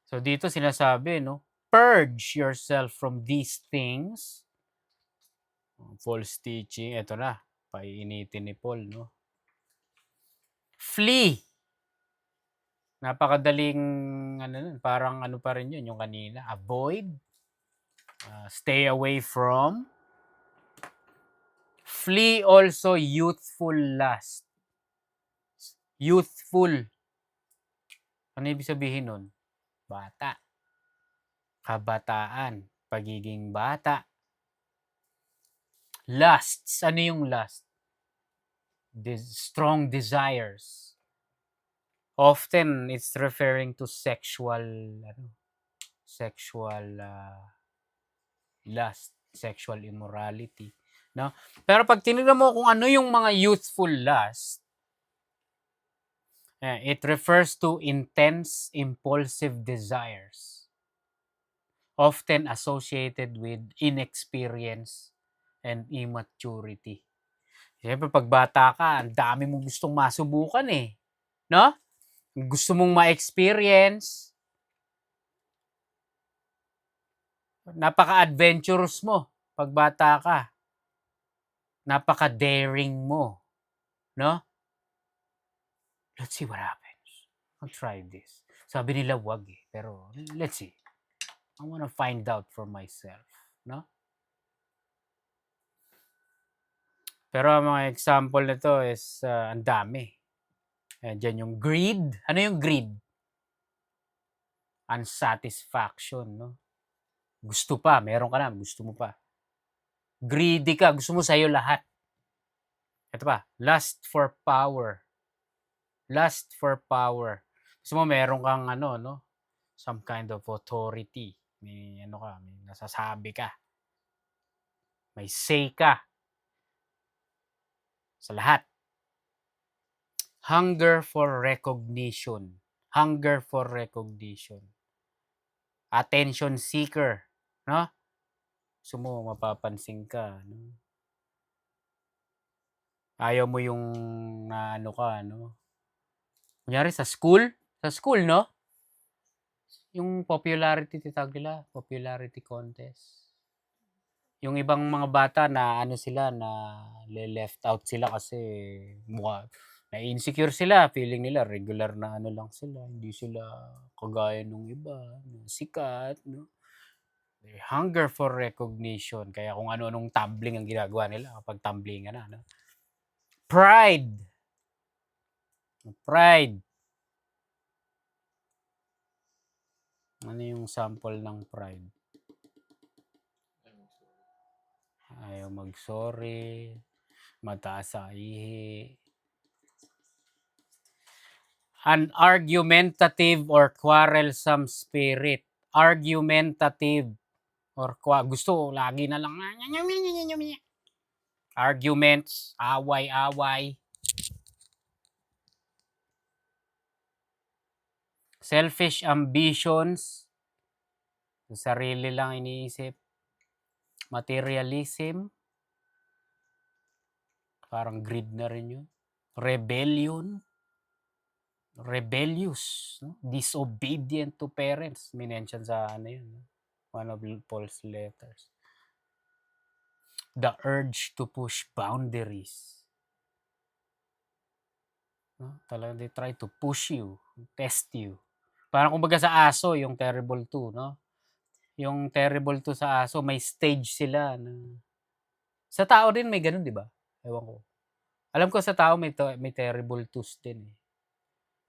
A: So dito sinasabi, no? Purge yourself from these things. False teaching, eto na, paiinitin ni Paul, no? Flee. Napakadaling, parang ano pa rin yun, yung kanina. Avoid. Stay away from. Flee also youthful lust. Youthful. Ano ibig sabihin nun? Bata. Kabataan. pagiging bata. Lusts. Ano yung lust? Strong desires. Often, it's referring to sexual lust, sexual immorality. No? Pero pag tinignan mo kung ano yung mga youthful lust, it refers to intense, impulsive desires, often associated with inexperience and immaturity. Siyempre, pag bata ka, ang dami mong gustong masubukan eh. No? Gusto mong ma-experience. Napaka-adventurous mo pag bata ka. Napaka-daring mo. No? Let's see what happens. I'll try this. Sabi nila wag eh. Pero let's see. I wanna find out for myself. No? Pero ang mga example nito is ang dami. Diyan yung greed. Ano yung greed? Unsatisfaction, no? Gusto pa, meron ka na, gusto mo pa. Greedy ka, gusto mo sa'yo lahat. Ito pa, lust for power. Lust for power. Gusto mo meron kang some kind of authority. May may nasasabi ka. May say ka. Sa lahat. Hunger for recognition. Hunger for recognition. Attention seeker, no? Gusto mo mapapansin ka, no? Ayaw mo yung kunyari sa school, no? Yung popularity, titawag nila, popularity contest. Yung ibang mga bata na sila, na left out sila kasi na-insecure sila, feeling nila regular na lang sila, hindi sila kagaya nung iba, sikat, no? They hunger for recognition, kaya kung ano-anong tumbling ang ginagawa nila kapag tumblingan na, no? Pride. Ano yung sample ng pride? Ayaw mag-sorry, mataas sa ihi. An argumentative or quarrelsome spirit. Argumentative or gusto lagi na lang arguments, away-away. Selfish ambitions. Sarili lang iniisip. Materialism. Parang greed na rin yun. Rebellion. Rebellious. No? Disobedient to parents. Minention sa yun. One of Paul's letters. The urge to push boundaries. No? Talagang they try to push you, test you. Parang kumbaga sa aso, yung Terrible 2, no? Yung Terrible 2 sa aso, may stage sila. Sa tao din may ganun, di ba? Ewan ko. Alam ko sa tao may Terrible 2s din eh.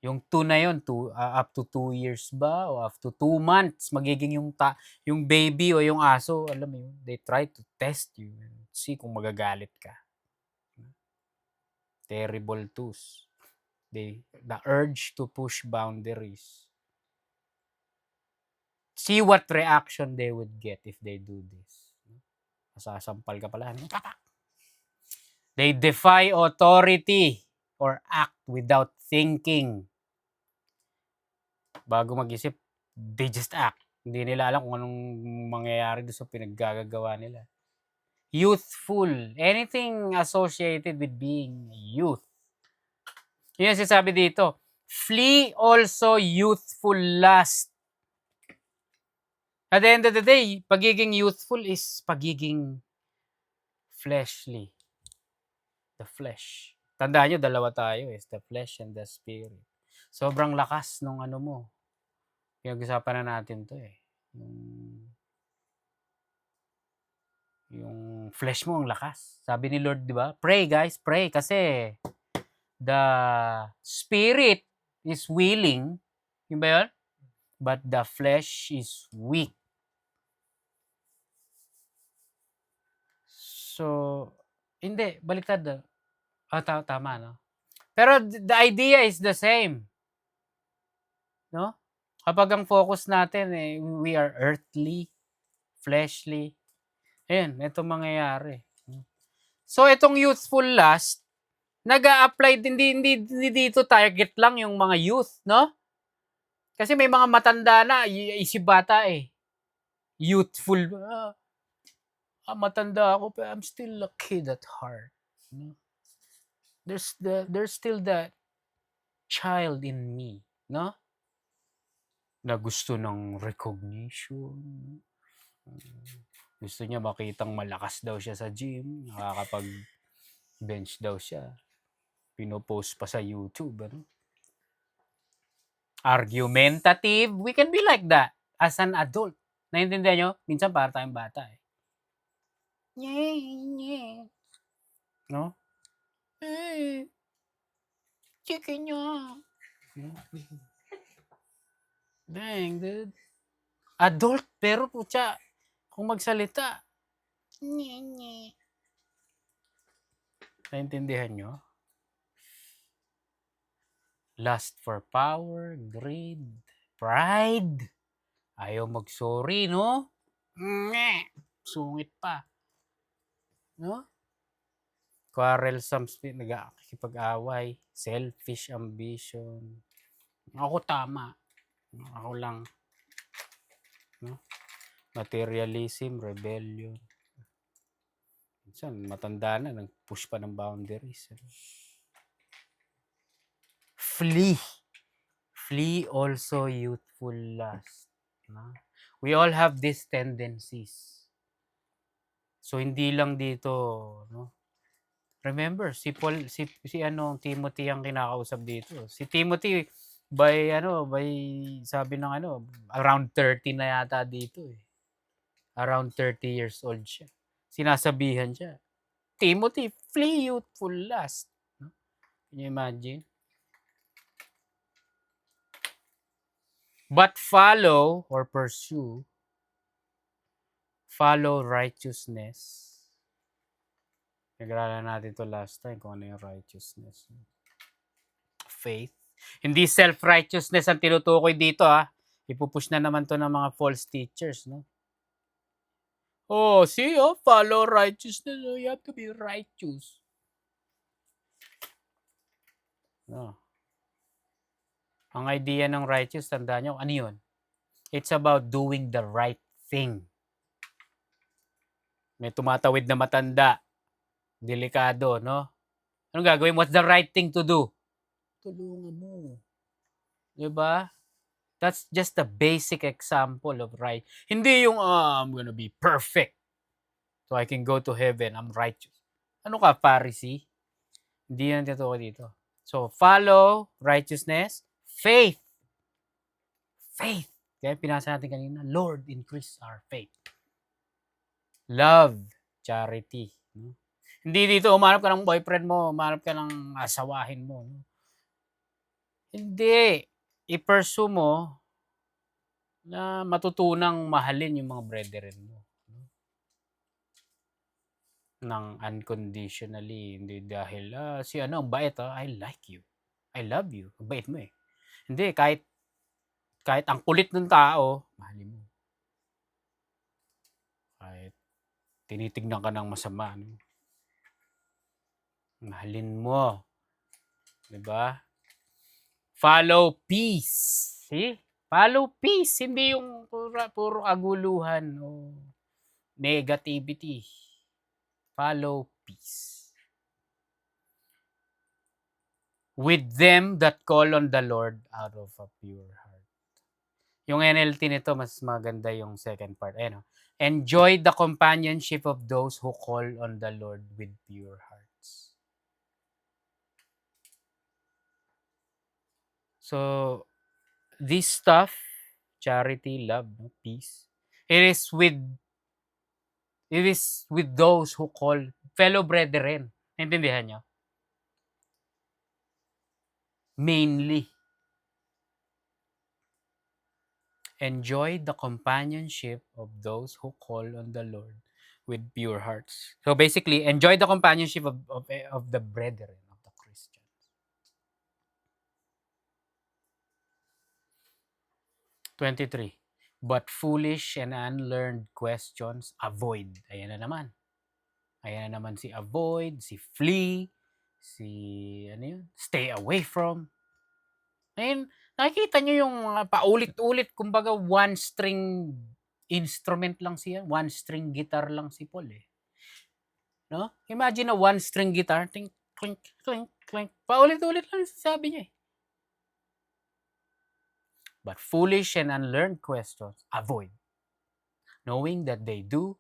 A: Yung 2 na yun, up to 2 years ba? O up to 2 months, magiging yung baby o yung aso, alam mo yun, they try to test you and see kung magagalit ka. Terrible 2s. The urge to push boundaries. See what reaction they would get if they do this. Masasampal ka pala. They defy authority or act without thinking. Bago mag-isip, they just act. Hindi nila alam kung anong mangyayari doon sa pinaggagawa nila. Youthful. Anything associated with being youth. Yun yung sinasabi dito. Flee also youthful lust. At the end of the day, pagiging youthful is pagiging fleshly. The flesh. Tandaan nyo, dalawa tayo is the flesh and the spirit. Sobrang lakas nung mo. Pinag-usapan na natin to eh. Yung flesh mo ang lakas. Sabi ni Lord, di ba? Pray guys, pray. Kasi the spirit is willing. Yun ba yun? But the flesh is weak. So, hindi, baliktad daw. Tama, no? Pero the idea is the same. No? Kapag ang focus natin, we are earthly, fleshly, ayan, itong mangyayari. So, itong youthful lust, nag-a-apply, hindi dito target lang yung mga youth, no? Kasi may mga matanda na, isip bata eh. Youthful. Matanda ako, pero I'm still a kid at heart. No? There's still that child in me, no? Na gusto ng recognition. Gusto niya makitang malakas daw siya sa gym, nakakapag-bench daw siya. Pinopost pa sa YouTube, ano? Argumentative, we can be like that as an adult. Naiintindihan nyo? Minsan para tayong bata eh. No? Chicken nyo. Dang, dude. Adult, pero putya, kung magsalita. Naintindihan nyo? Lust for power, greed, pride. Ayaw mag-sorry, no? Sungit pa. No? Quarrelsome, nag-akikipag-away, selfish ambition. Ako tama. Ako lang. No? Materialism, rebellion. Minsan, matanda na, nag-push pa ng boundaries. Flee. Flee also youthful lust. No? We all have these tendencies. So, hindi lang dito, no? Remember, si Timothy ang kinakausap dito. Si Timothy, sabi ng around 30 na yata dito eh. Around 30 years old siya. Sinasabihan siya, Timothy, flee youthful lust. No? Can you imagine? But follow righteousness. Nag-aralan natin to last time kung ano yung righteousness. Faith. Hindi self-righteousness ang tinutukoy dito ha. Ipupush na naman to ng mga false teachers, no? Follow righteousness. You have to be righteous. No. Ang idea ng righteous, tandaan nyo, ano yun? It's about doing the right thing. May tumatawid na matanda. Delikado, no? Anong gagawin? What's the right thing to do? Tulungan mo. Diba? That's just a basic example of right. Hindi yung, I'm gonna be perfect so I can go to heaven. I'm righteous. Ano ka, Pharisee? Hindi yan totoo dito. So, follow righteousness, faith. Faith. Kaya pinasa natin kanina, Lord, increase our faith. Love, charity. No? Hindi dito, umanap ka ng boyfriend mo, umanap ka ng asawahin mo. No? Hindi. I-pursue mo na matutunang mahalin yung mga brethren mo. No? Nang unconditionally, hindi dahil, ang bait, I like you. I love you. Ang bait mo eh. Hindi, kahit ang kulit ng tao, mahalin mo. Kahit tinitignan ka ng masama, no? Mahalin mo. Diba? Follow peace. See? Follow peace. Hindi yung puro aguluhan o negativity. Follow peace. With them that call on the Lord out of a pure heart. Yung NLT nito, mas maganda yung second part. Enjoy the companionship of those who call on the Lord with pure hearts. So, this stuff, charity, love, peace, it is with those who call, fellow brethren. Naintindihan nyo? Mainly. Enjoy the companionship of those who call on the Lord with pure hearts. So basically, enjoy the companionship of the brethren, of the Christians. 23. But foolish and unlearned questions, avoid. Ayan na naman. Ayan na naman si avoid, si flee, si ano yun, stay away from. Ayun, nakikita nyo yung mga paulit-ulit, kumbaga one string instrument lang siya, one string guitar lang si Paul eh. No? Imagine a one string guitar, ting, clink, clink, clink. Paulit-ulit lang sabi niya eh. But foolish and unlearned questions, avoid. Knowing that they do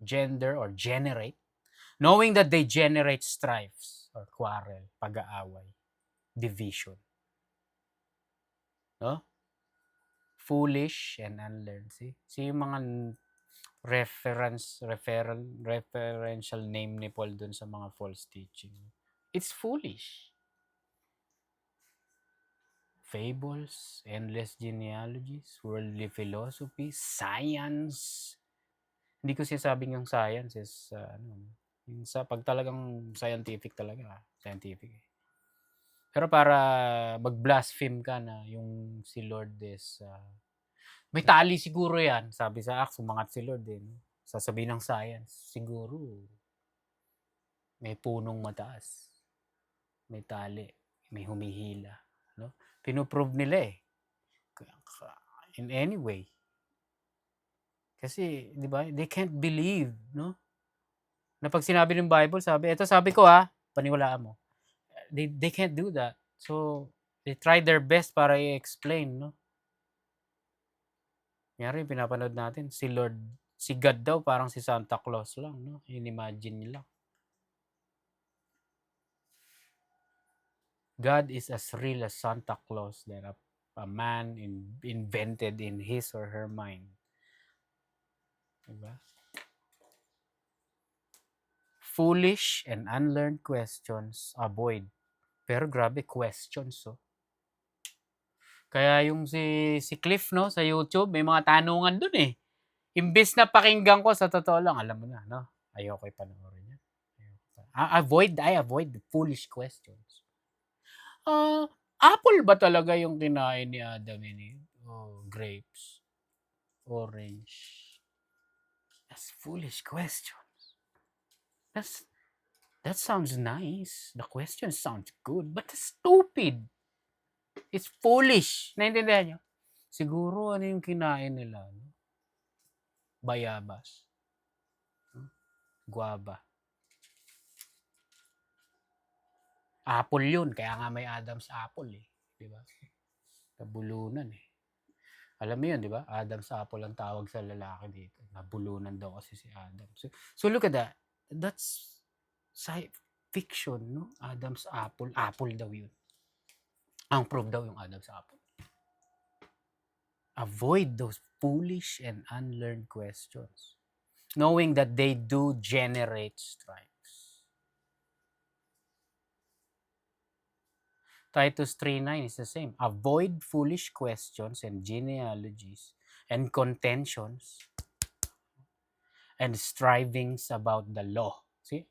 A: gender or generate, knowing that they generate strifes or quarrel, pag-aaway, division. No? Foolish and unlearned. See yung mga referential name ni Paul dun sa mga false teaching. It's foolish. Fables, endless genealogies, worldly philosophy, science. Hindi ko sinasabing yung science is, yung sa pag talagang scientific talaga, scientific. Pero para mag-blaspheme ka na yung si Lord is, may tali siguro yan, sabi sa Acts, umangat si Lord din. Sasabihin ng science, siguro may punong mataas, may tali, may humihila. No? Pinoprove nila eh. In any way. Kasi, di ba, they can't believe, no? Na pag sinabi ng Bible, sabi ko paniwalaan mo. They can't do that. So, they try their best para i-explain, no? Kunyari, pinapanood natin, si God daw parang si Santa Claus lang, no? In-imagine nila. God is as real as Santa Claus that a man invented in his or her mind. Diba? Foolish and unlearned questions, avoid. Pero grabe, questions, oh. Kaya yung si Cliff, no, sa YouTube, may mga tanungan dun eh. Imbes na pakinggan ko, sa totoo lang, alam mo na, no? Ayoko ipanoorin yan. I avoid the foolish questions. Apple ba talaga yung kinain ni Adam and Eve? Oh, grapes. Orange. That's foolish questions. That sounds nice. The question sounds good, but it's stupid. It's foolish. Naintindihan nyo? Siguro ano yung kinain nila? No? Bayabas. Guava. Apple yun. Kaya nga may Adam's apple eh. Diba? Nabulunan eh. Alam mo yun, di ba? Adam's apple ang tawag sa lalaki dito. Nabulunan daw kasi si Adam. So look at that. That's fiction, no? Adam's apple. Apple daw yun. Ang proof daw yung Adam's apple. Avoid those foolish and unlearned questions. Knowing that they do generate strife. Titus 3:9 is the same. Avoid foolish questions and genealogies and contentions and strivings about the law. See?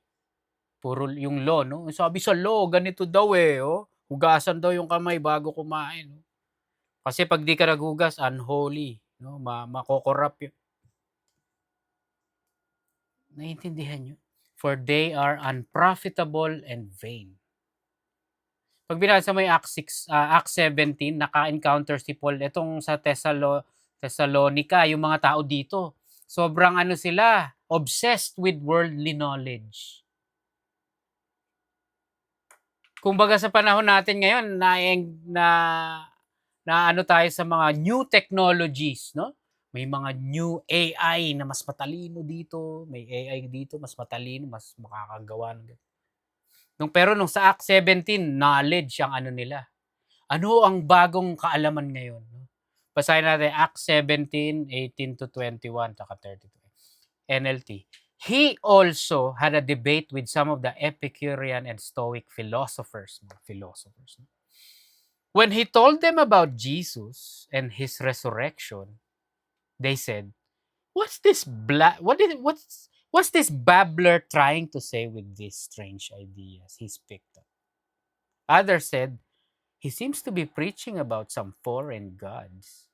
A: Puro yung law, no? Sabi sa law, ganito daw eh, oh. Hugasan daw yung kamay bago kumain. No? Kasi pag di ka naghugas, unholy. No? Makokorrupt yun. Naiintindihan nyo? For they are unprofitable and vain. Pag binasa mo yung Acts 17, naka-encounter si Paul. Itong sa Thessalonica, yung mga tao dito. Sobrang sila, obsessed with worldly knowledge. Kumbaga sa panahon natin ngayon, na tayo sa mga new technologies, no? May mga new AI na mas matalino dito. May AI dito, mas matalino, mas makakagawa ng pero nung sa Acts 17, knowledge ang nila. Ano ang bagong kaalaman ngayon? Basahin natin Acts 17, 18 to 21, taka 32. NLT. He also had a debate with some of the Epicurean and Stoic philosophers. When he told them about Jesus and his resurrection, they said, what's this what's this babbler trying to say with these strange ideas he's picked up? Others said, he seems to be preaching about some foreign gods.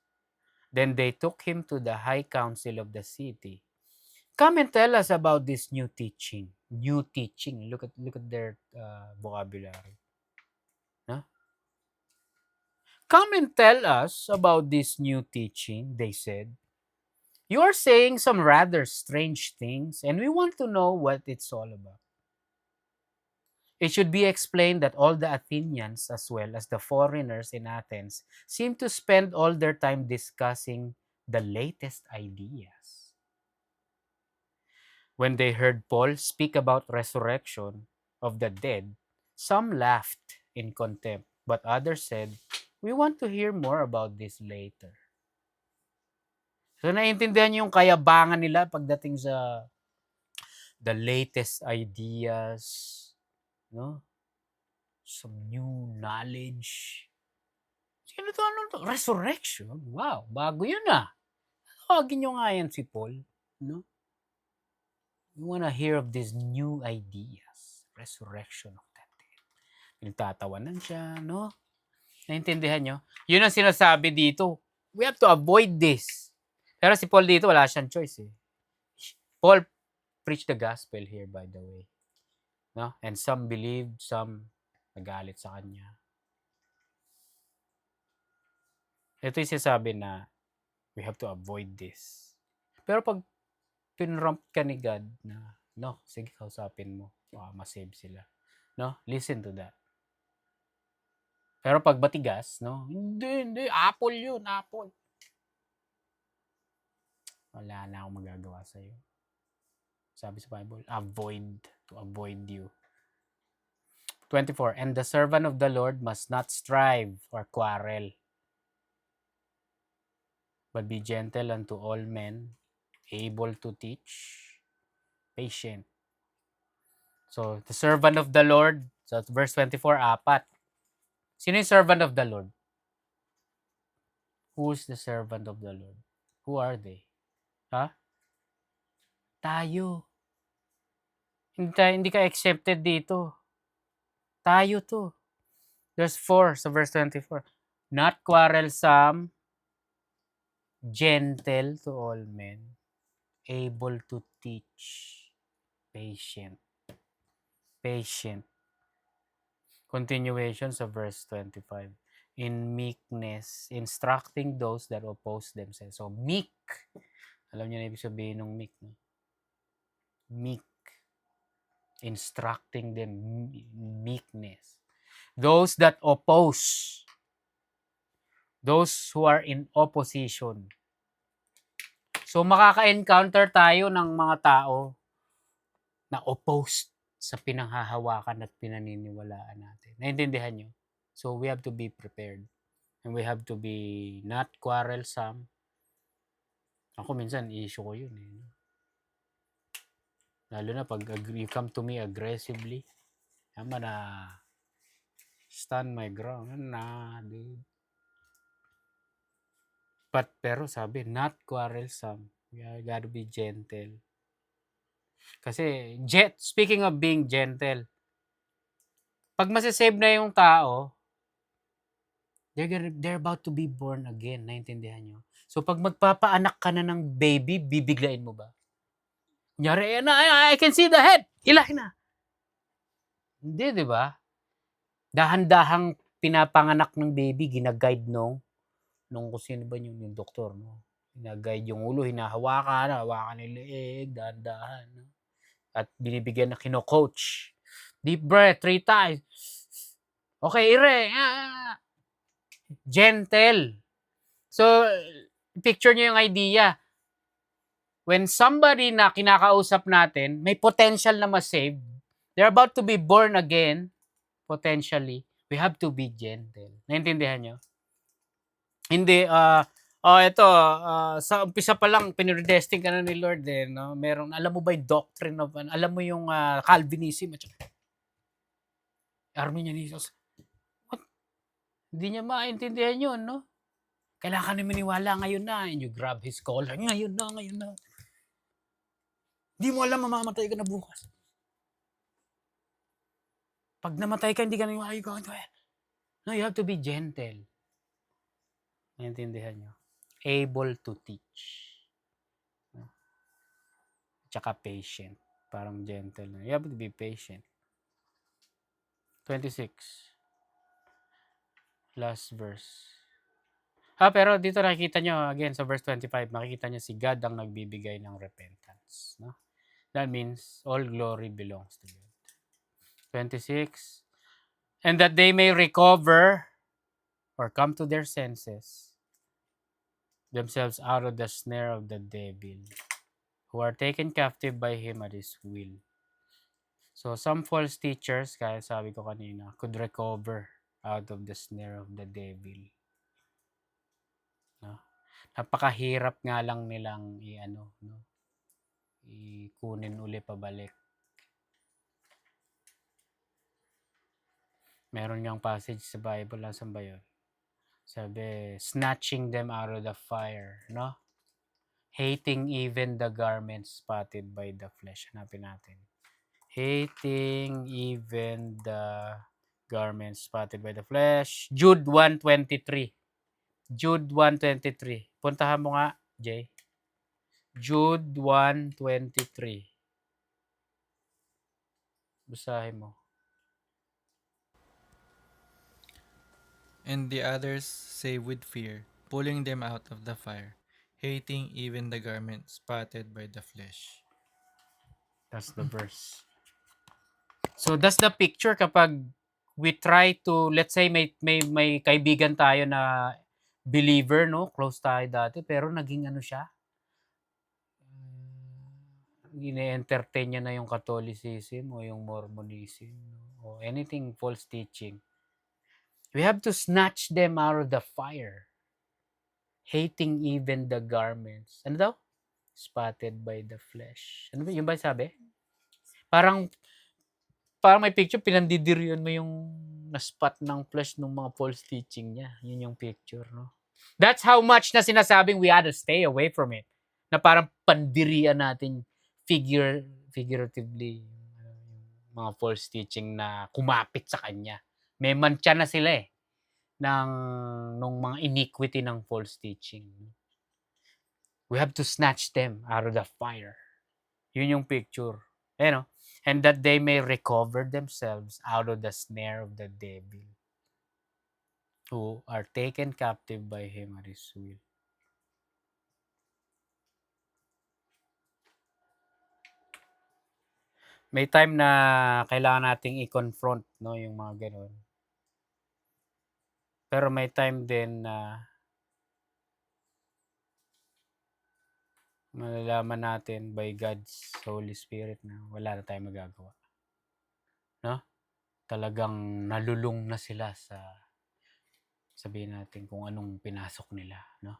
A: Then they took him to the high council of the city. Come and tell us about this new teaching. New teaching. Look at their vocabulary. No? Come and tell us about this new teaching, they said. You are saying some rather strange things, and we want to know what it's all about. It should be explained that all the Athenians, as well as the foreigners in Athens, seem to spend all their time discussing the latest ideas. When they heard Paul speak about resurrection of the dead, some laughed in contempt, but others said, we want to hear more about this later. So naiintindihan niyo yung kayabangan nila pagdating sa the latest ideas, no? Some new knowledge. Sino to? Ano to? Resurrection? Wow, bago yun ah. Tawagin nyo nga yan si Paul, no? We wanna hear of these new ideas. Resurrection of the dead. Pinagtatawanan siya, no? Naintindihan nyo? Yun ang sinasabi dito. We have to avoid this. Pero si Paul dito, wala siyang choice eh. Paul preached the gospel here, by the way. No? And some believed, some nagalit sa kanya. Ito yung sinasabi na we have to avoid this. Pero pag pinrompt ka ni God na, no, sige, kausapin mo. Masave sila. No? Listen to that. Pero pag matigas, no? Hindi. Apple yun, apple. Wala na akong magagawa sa'yo. Sabi sa Bible, to avoid you. 24, and the servant of the Lord must not strive or quarrel, but be gentle unto all men, able to teach, patient. So, the servant of the Lord, so verse 24, 4. Sino yung servant of the Lord? Who's the servant of the Lord? Who are they? Ha? Tayo. Hindi ka accepted dito. Tayo to. Verse 4 sa verse 24. Not quarrelsome, gentle to all men, able to teach, patient. Patient. Continuation sa verse 25. In meekness, instructing those that oppose themselves. So, meek. Alam niyo na ibig sabihin ng meek. No? Meek. Instructing them, meekness. Those that oppose. Those who are in opposition. So, makaka-encounter tayo ng mga tao na opposed sa pinanghahawakan at pinaniniwalaan natin. Naintindihan nyo? So, we have to be prepared. And we have to be not quarrelsome. Ako minsan, issue ko yun. Eh. Lalo na pag you come to me aggressively, I'm gonna stand my ground. Dude. But pero sabi, not quarrelsome. You gotta be gentle. Kasi, speaking of being gentle, pag masasave na yung tao, they're about to be born again. Naintindihan nyo? So, pag magpapaanak ka na ng baby, bibiglain mo ba? Kunyari, I can see the head. Ilahin na. Hindi, di ba? Dahan-dahang pinapanganak ng baby, ginaguide nung kung sino ba yung doktor, no? Ginaguide yung ulo, hawakan yung leeg, dahan-dahan. No? At binibigyan na kino-coach. Deep breath, 3 times. Okay, ire. Gentle. So, picture nyo yung idea. When somebody na kinakausap natin, may potential na ma-save, they're about to be born again, potentially, we have to be gentle. Naintindihan nyo? Hindi, sa umpisa pa lang, pinredestined ka na ni Lord eh, no? Alam mo ba yung doctrine of, alam mo yung Calvinism, at Arminianism. What? Hindi niya maintindihan yun, no? Kailangan na maniwala ngayon na, and you grab his collar, ngayon na. Hindi mo alam, mamamatay ka na bukas. Pag namatay ka, hindi ka na yung going to hell. No, you have to be gentle. Naintindihan nyo? Able to teach. No? Tsaka patient. Parang gentle. You have to be patient. 26. Last verse. Pero dito nakikita nyo, again, sa verse 25, makikita nyo si God ang nagbibigay ng repentance. No? That means all glory belongs to God. 26. And that they may recover or come to their senses themselves out of the snare of the devil, who are taken captive by him at his will. So some false teachers, kaya sabi ko kanina, could recover out of the snare of the devil. No? Napakahirap nga lang nilang ikunin uli pabalik. Meron ngang passage sa Bible, nasan ba yun? Sabi, snatching them out of the fire, no? Hating even the garments spotted by the flesh. Hanapin natin. Hating even the garments spotted by the flesh. Jude 1:23. Jude 1:23. Puntahan mo nga, Jay. Jude 1:23. Basahin mo.
C: And the others say with fear, pulling them out of the fire, hating even the garment spotted by the flesh.
A: That's the verse. So that's the picture kapag we try to, let's say may kaibigan tayo na believer, no? Close tayo dati, pero naging ano siya? Ine-entertain niya na yung Catholicism o yung Mormonism, no? O anything false teaching. We have to snatch them out of the fire. Hating even the garments. Ano daw? Spotted by the flesh. Ano ba? Yung ba sabi? Parang may picture, pinandidirian mo yung na-spot ng flesh ng mga false teaching niya. Yun yung picture, no? That's how much na sinasabing we had to stay away from it. Na parang pandirian natin figuratively yung mga false teaching na kumapit sa kanya. May mantsa na sila nung mga iniquity ng false teaching. We have to snatch them out of the fire. Yun yung picture. No? And that they may recover themselves out of the snare of the devil, who are taken captive by him at his will. May time na kailangan nating i-confront, no, yung mga ganun. Pero may time din na malalaman natin by God's Holy Spirit na wala na tayong magagawa. No? Talagang nalulung na sila sa, sabihin natin kung anong pinasok nila, no?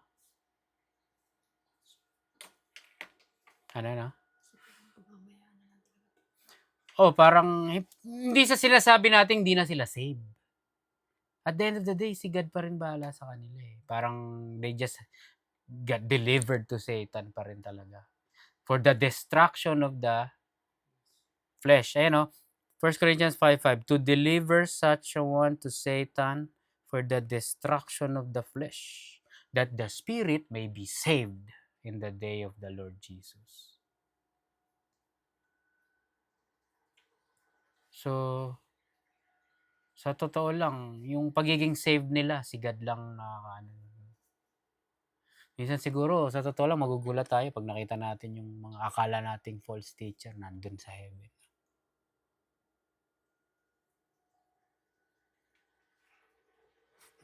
A: Ano na? Parang hindi sa sinasabi natin hindi na sila saved. At the end of the day, si God pa rin bahala sa kanila Parang they just got delivered to Satan pa rin talaga. For the destruction of the flesh. Ayan 1 Corinthians 5:5. To deliver such a one to Satan for the destruction of the flesh, that the spirit may be saved in the day of the Lord Jesus. So, sa totoo lang, yung pagiging saved nila, si God lang nakakaano. Minsan siguro, sa totoo lang, magugulat tayo pag nakita natin yung mga akala nating false teacher nandun sa heaven.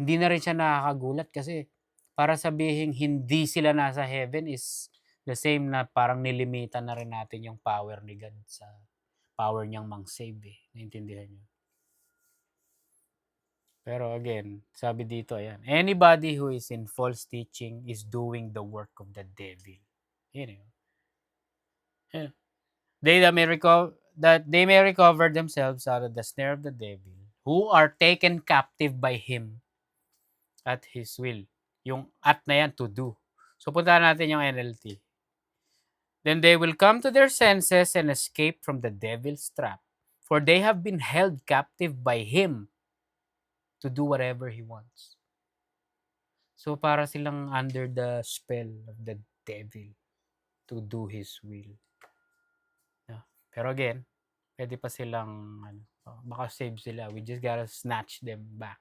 A: Hindi na rin siya nakakagulat kasi para sabihin hindi sila nasa heaven is the same na parang nilimitan na rin natin yung power ni God sa power niyang mang-save Naintindihan niyo? Pero again, sabi dito, ayan, anybody who is in false teaching is doing the work of the devil. Yan that they may recover themselves out of the snare of the devil, who are taken captive by him at his will. Yung at na yan, to do. So, puntahan natin yung NLT. Then they will come to their senses and escape from the devil's trap, for they have been held captive by him to do whatever he wants. So para silang under the spell of the devil to do his will. Yeah. Pero again, pwede pa silang baka save sila. We just gotta snatch them back.